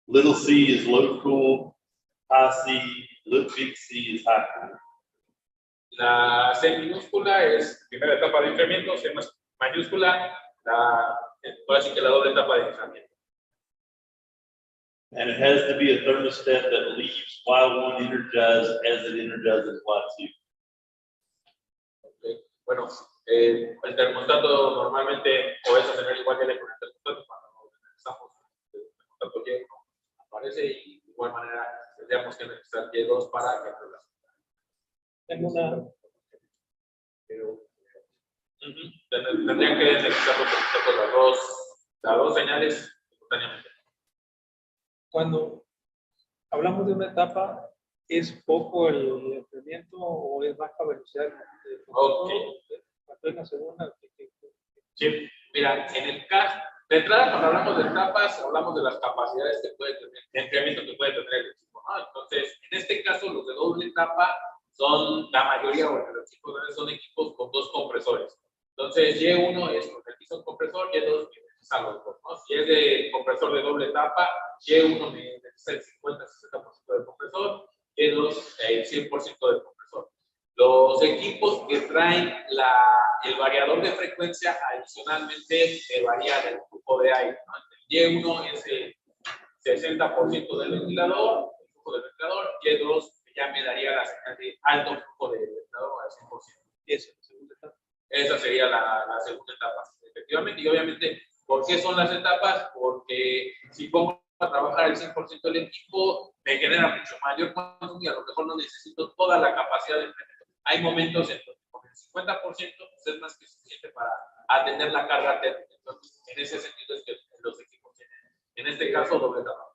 Little c is low cool, high C, big C is high cool. La C minúscula es primera etapa de enfriamiento, C mayúscula, ahora sí que la doble etapa de enfriamiento. And it has to be a thermostat that leaves Y1 energized as it energizes Y2. Okay. Bueno, el termostato normalmente puedes tener igual que le con el termostato cuando necesitamos el termostato Y1 aparece y de igual manera tendríamos que necesitar Y2 para que Tengo una, tendrían que necesitar los termostatos las dos señales simultáneamente. cuando hablamos de una etapa, ¿es poco el enfriamiento o es baja velocidad? Ok. Cuando es la segunda. Sí, mira, en el caso, de entrada cuando hablamos de etapas, hablamos de las capacidades que puede tener, de enfriamiento que puede tener el equipo, ¿no? Entonces, en este caso, los de doble etapa son, la mayoría, o los equipos son equipos con dos compresores. Entonces, Y1 es con el piso compresor, Y2 necesita los dos, ¿no? Si es de compresor de doble etapa, Y1 necesita el 50-60% del compresor, Y2 el 100% del compresor. Los equipos que traen el variador de frecuencia adicionalmente varía del flujo de aire, ¿no? El Y1 es el 60% del ventilador, el flujo del ventilador, Y2 ya me daría la señal de alto flujo de ventilador al 100%. Esa es la segunda etapa. Esa sería la segunda etapa, efectivamente. Y obviamente, ¿por qué son las etapas? Porque si pongo a trabajar el 100% del equipo, me genera mucho mayor consumo y a lo mejor no necesito toda la capacidad de enfriamiento. Hay momentos en los que con el 50% pues es más que suficiente para atender la carga térmica. Entonces, en ese sentido es que los equipos tienen, en este caso, doble etapa.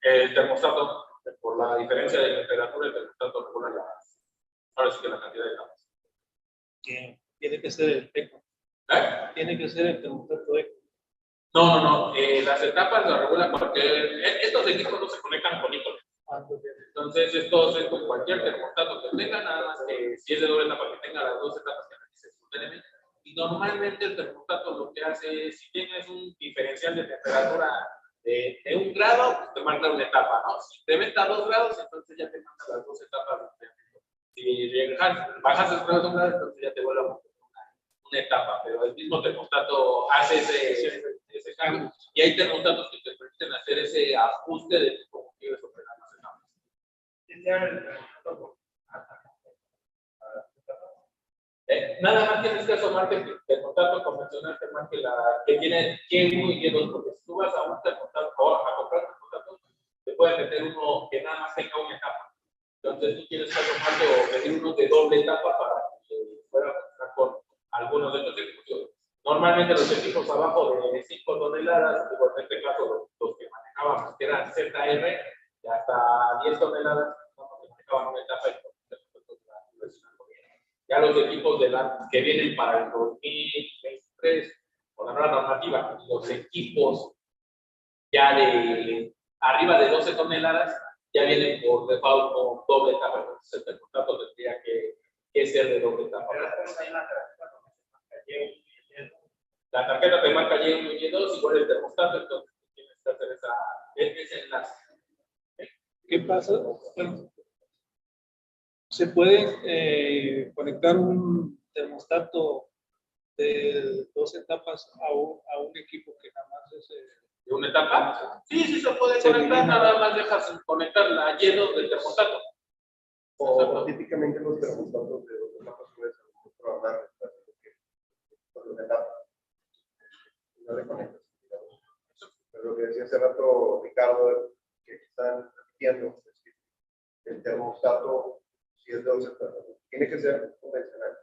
El termostato, por la diferencia de temperatura, el termostato regula ahora sí que la cantidad de etapas. Tiene que ser el eco. Tiene que ser el termostato eco. No. Las etapas las regula cualquier. Estos equipos no se conectan con Nicolás. Entonces, esto es con cualquier termostato que tenga, nada más que si es de doble etapa, que tenga las dos etapas que analice simultáneamente. Y normalmente el termostato lo que hace es, si tienes un diferencial de temperatura de 1 grado, pues te marca una etapa, ¿no? Si incrementa 2 grados, entonces ya te marca las dos etapas. Si bajas el grado de 1 grado, entonces ya te vuelve a una etapa, pero el mismo termostato hace ese cambio. Y hay termostatos que te permiten hacer ese ajuste de cómo quieres operar las etapas. Nada más tienes que asomarte que el termostato convencional te marque que tiene Y1 y Y2, porque si tú vas a un termostato o a comprar termostatos, te puede meter uno que nada más tenga una etapa. Entonces tú quieres asomarte o pedir uno de doble etapa para que pueda funcionar con algunos de estos equipos. Normalmente los equipos abajo de 5 toneladas, en este caso los que manejábamos, que eran ZR, de hasta 10 toneladas, manejaban una etapa y ya los equipos que vienen para el 2023, con la nueva normativa, los equipos ya de arriba de 12 toneladas, ya vienen por default con doble etapa. Entonces el termostato tendría que ser de doble etapa. La tarjeta te marca Y1 y Y2, igual el termostato, entonces tienes que hacer ese enlace. ¿Qué pasa? ¿Se puede conectar un termostato de 2 etapas a un equipo que nada más es ¿De una etapa? Sí, se puede conectar, nada más dejas conectar la Y2 del termostato. O típicamente los termostatos de 2 etapas pueden ser programar por una etapa. No le conectas. Pero lo que decía hace rato Ricardo, que están repitiendo, es que el termostato, si es de 2 etapas, tiene que ser convencional.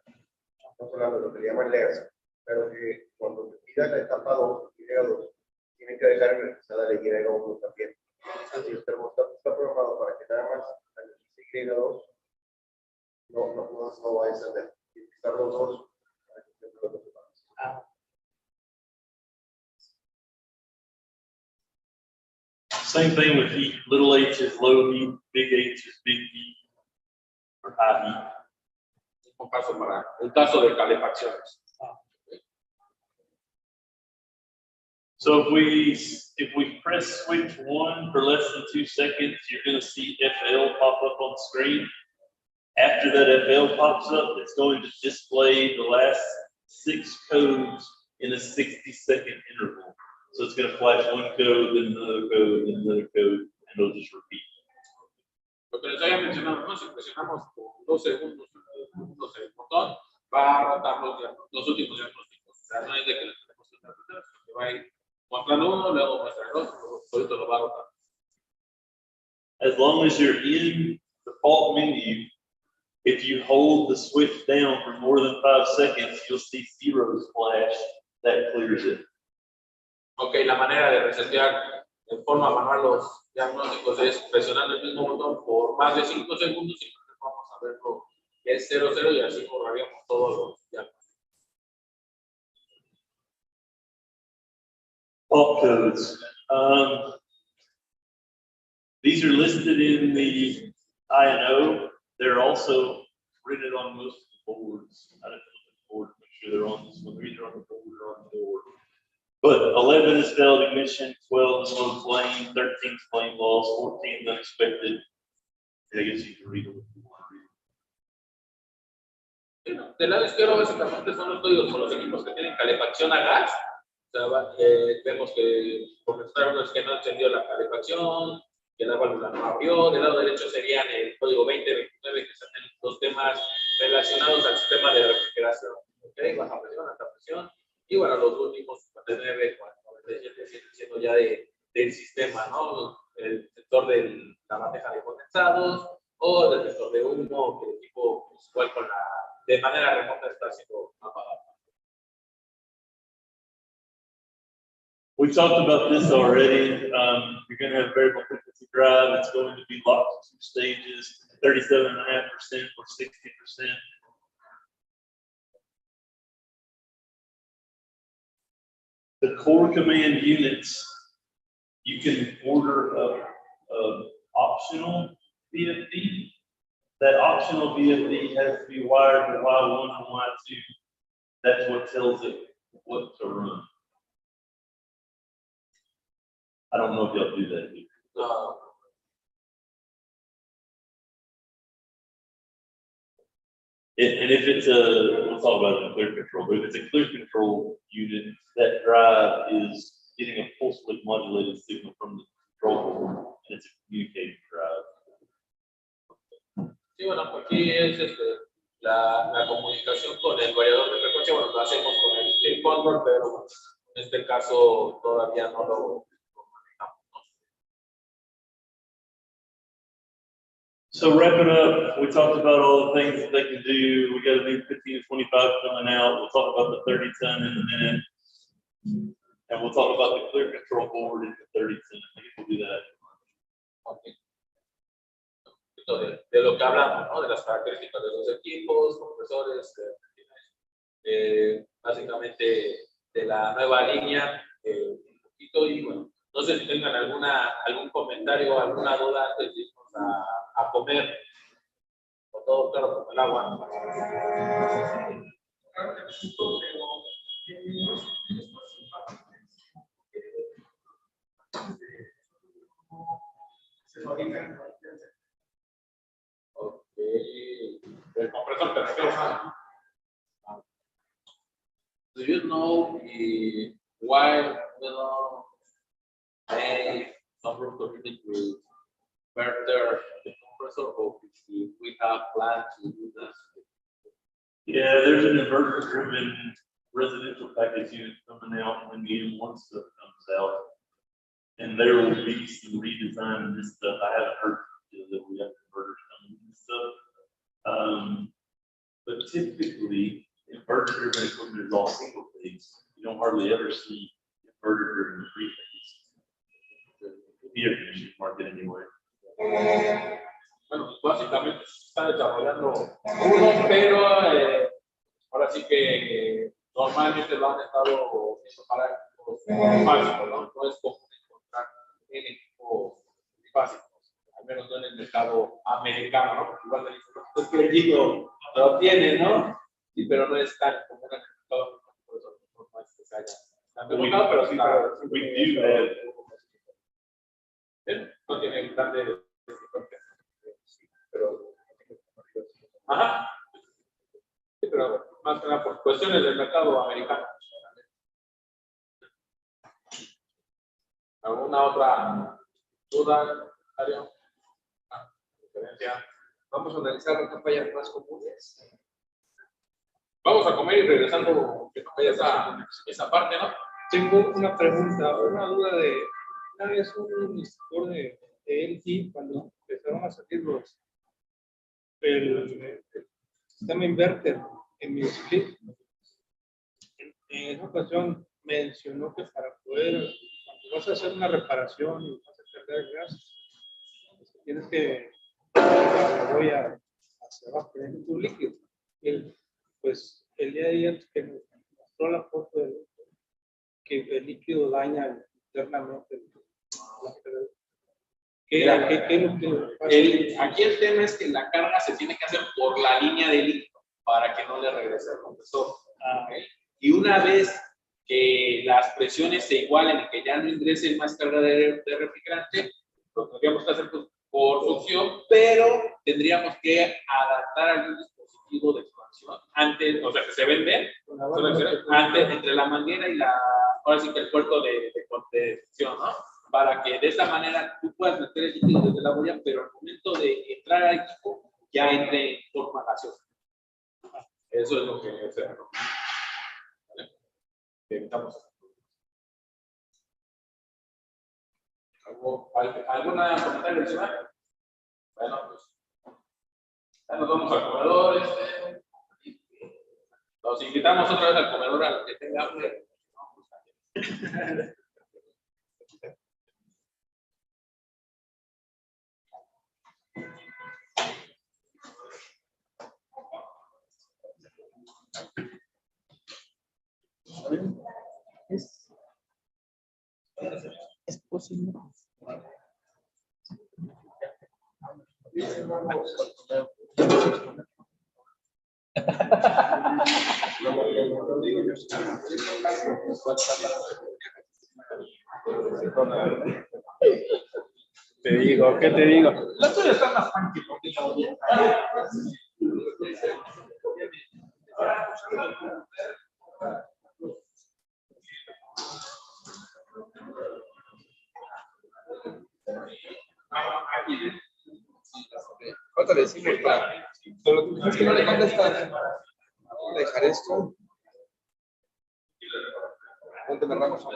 Estamos hablando de lo que le llaman layers, pero que cuando te pida la etapa 2, Y2, tiene que dejar realizada la Y1 también. Si el termostato está programado para que nada más analice Y2, no va a encender. Tiene que estar los dos para que estén los dos etapas. Same thing with heat. Little h is low heat, big H is big heat or high heat. Un caso para el caso de calefacciones. So if we press switch 1 for less than 2 seconds, you're going to see FL pop up on the screen. After that FL pops up, it's going to display the last 6 codes in a 60-second interval. So it's going to flash one code, then another code, then another code, and it'll just repeat. Lo que les había mencionado, ¿no? Si presionamos por 2 segundos el botón, va a rotar los últimos diagnósticos. O sea, no es de que les tenemos que interpretar, sino que va a ir mostrando uno, luego muestra el otro, solito lo va a rotar. As long as you're in the default menu, if you hold the switch down for more than 5 seconds, you'll see zeros flash. That clears it. Ok, la manera de resetear de forma manual los diagnósticos es presionando el mismo botón por más de 5 segundos y entonces vamos a verlo que es 00 y así borraríamos todos los diagnósticos. Opcodes. These are listed in the I&O. They're also printed on most of the boards. I don't know the board, make sure they're on this one. They're either on the board or on the board. But 11 is failed ignition, 12 is low flame, 13 is flame loss, 14 is unexpected. I guess you can read them if you want to read them. Del lado izquierdo básicamente son los códigos con los equipos que tienen calefacción a gas. O sea, vemos que por mencionar uno es que no encendió la calefacción, que la válvula no abrió. Del lado derecho serían el código 2029, que son los temas relacionados al sistema de refrigeración. ¿Okay? Baja presión, alta presión. Y bueno, los últimos 59, 97 siguen siendo ya del sistema, ¿no? El sector de la bandeja de condensados o del sector de humo, que el equipo igual de manera remota está siendo apagado. We talked about this already. You're going to have variable frequency drive. It's going to be locked to 2 stages, 37.5% or 60%. The core command units, you can order a optional VFD. That optional VFD has to be wired to Y1 and Y2. That's what tells it what to run. I don't know if y'all do that here. And if it's we'll talk about it in clear control, but if it's a clear control unit, that drive is getting a pulse width modulated signal from the control board, and it's a communicating drive. Sí, bueno, aquí es la comunicación con el variador de frecuencia. Bueno, lo hacemos con el control, pero en este caso todavía no lo manejamos. So wrapping up, we talked about all the things that they can do. We got a new 15 to 25 coming out. We'll talk about the 30 ton in a minute. And we'll talk about the clear control board in the 30 ton. I think we'll do that. Okay. De lo que hablamos, ¿no? De las características de los equipos, compresores, básicamente de la nueva línea, un poquito, y bueno, no sé si tengan algún comentario, alguna duda antes de irnos a comer, con todo claro como el agua. El compresor perfecto. Do you know why they some room to limit with further the compressor, or if we have planned to do this? Yeah, there's an inverter-driven residential package unit coming out when the M1 stuff comes out. And there will be some redesign in this stuff. I haven't heard that we have converters coming in this stuff. But typically, inverter-driven equipment is all single phase. You don't hardly ever see inverter-driven three-phase. The air conditioning market anyway. Bueno, básicamente se está desarrollando uno, pero ahora sí que normalmente lo han estado haciendo para los básicos, ¿no? No es común encontrar en equipo equipos básicos, al menos no en el mercado americano, ¿no? Porque igual me dicen, no, es que el digo, lo tiene, ¿no? Sí, pero no es tan común en el mercado americano, por eso no es que se haya tan mercado, pero sí está. We do that. No tiene grandes diferencias. Pero Ajá. Sí, pero más que nada por cuestiones del mercado americano. ¿Alguna otra duda, Mario? Diferencia. Vamos a analizar las campañas más comunes. Vamos a comer y regresando que nos vaya esa parte, ¿no? Tengo una pregunta, una duda de una vez un instructor de LG, cuando empezaron a salir el sistema inverter en mi split, en esa ocasión mencionó que para poder, cuando vas a hacer una reparación y vas a cargar el gas, tienes que la voy hacia abajo, en tu líquido. Pues el día de ayer que me mostró la foto que el líquido daña internamente ¿Qué es lo que pasa? Aquí el tema es que la carga se tiene que hacer por la línea de líquido para que no le regrese al compresor. ¿Okay? Y una vez que las presiones se igualen y que ya no ingrese más carga de refrigerante, lo tendríamos que hacer por succión, pero tendríamos que adaptar algún dispositivo de expansión antes, o sea, que se vende antes entre la manguera y ahora sí que el puerto de contención, ¿no? Para que de esta manera tú puedas meter el líquido desde la boya, pero al momento de entrar al equipo ya entre en forma gaseosa. Eso es lo que se recomienda. ¿Vale? Evitamos. ¿Alguna comentario adicional? Bueno, pues ya nos vamos al comedor. Los invitamos otra vez al comedor al que tenga hambre. Es posible. Te digo, ¿qué te digo? La tuya está más tranquilo. Ahorita le decimos para. Pero es que no le contestas. Vamos a dejar esto. ¿Dónde me ramos?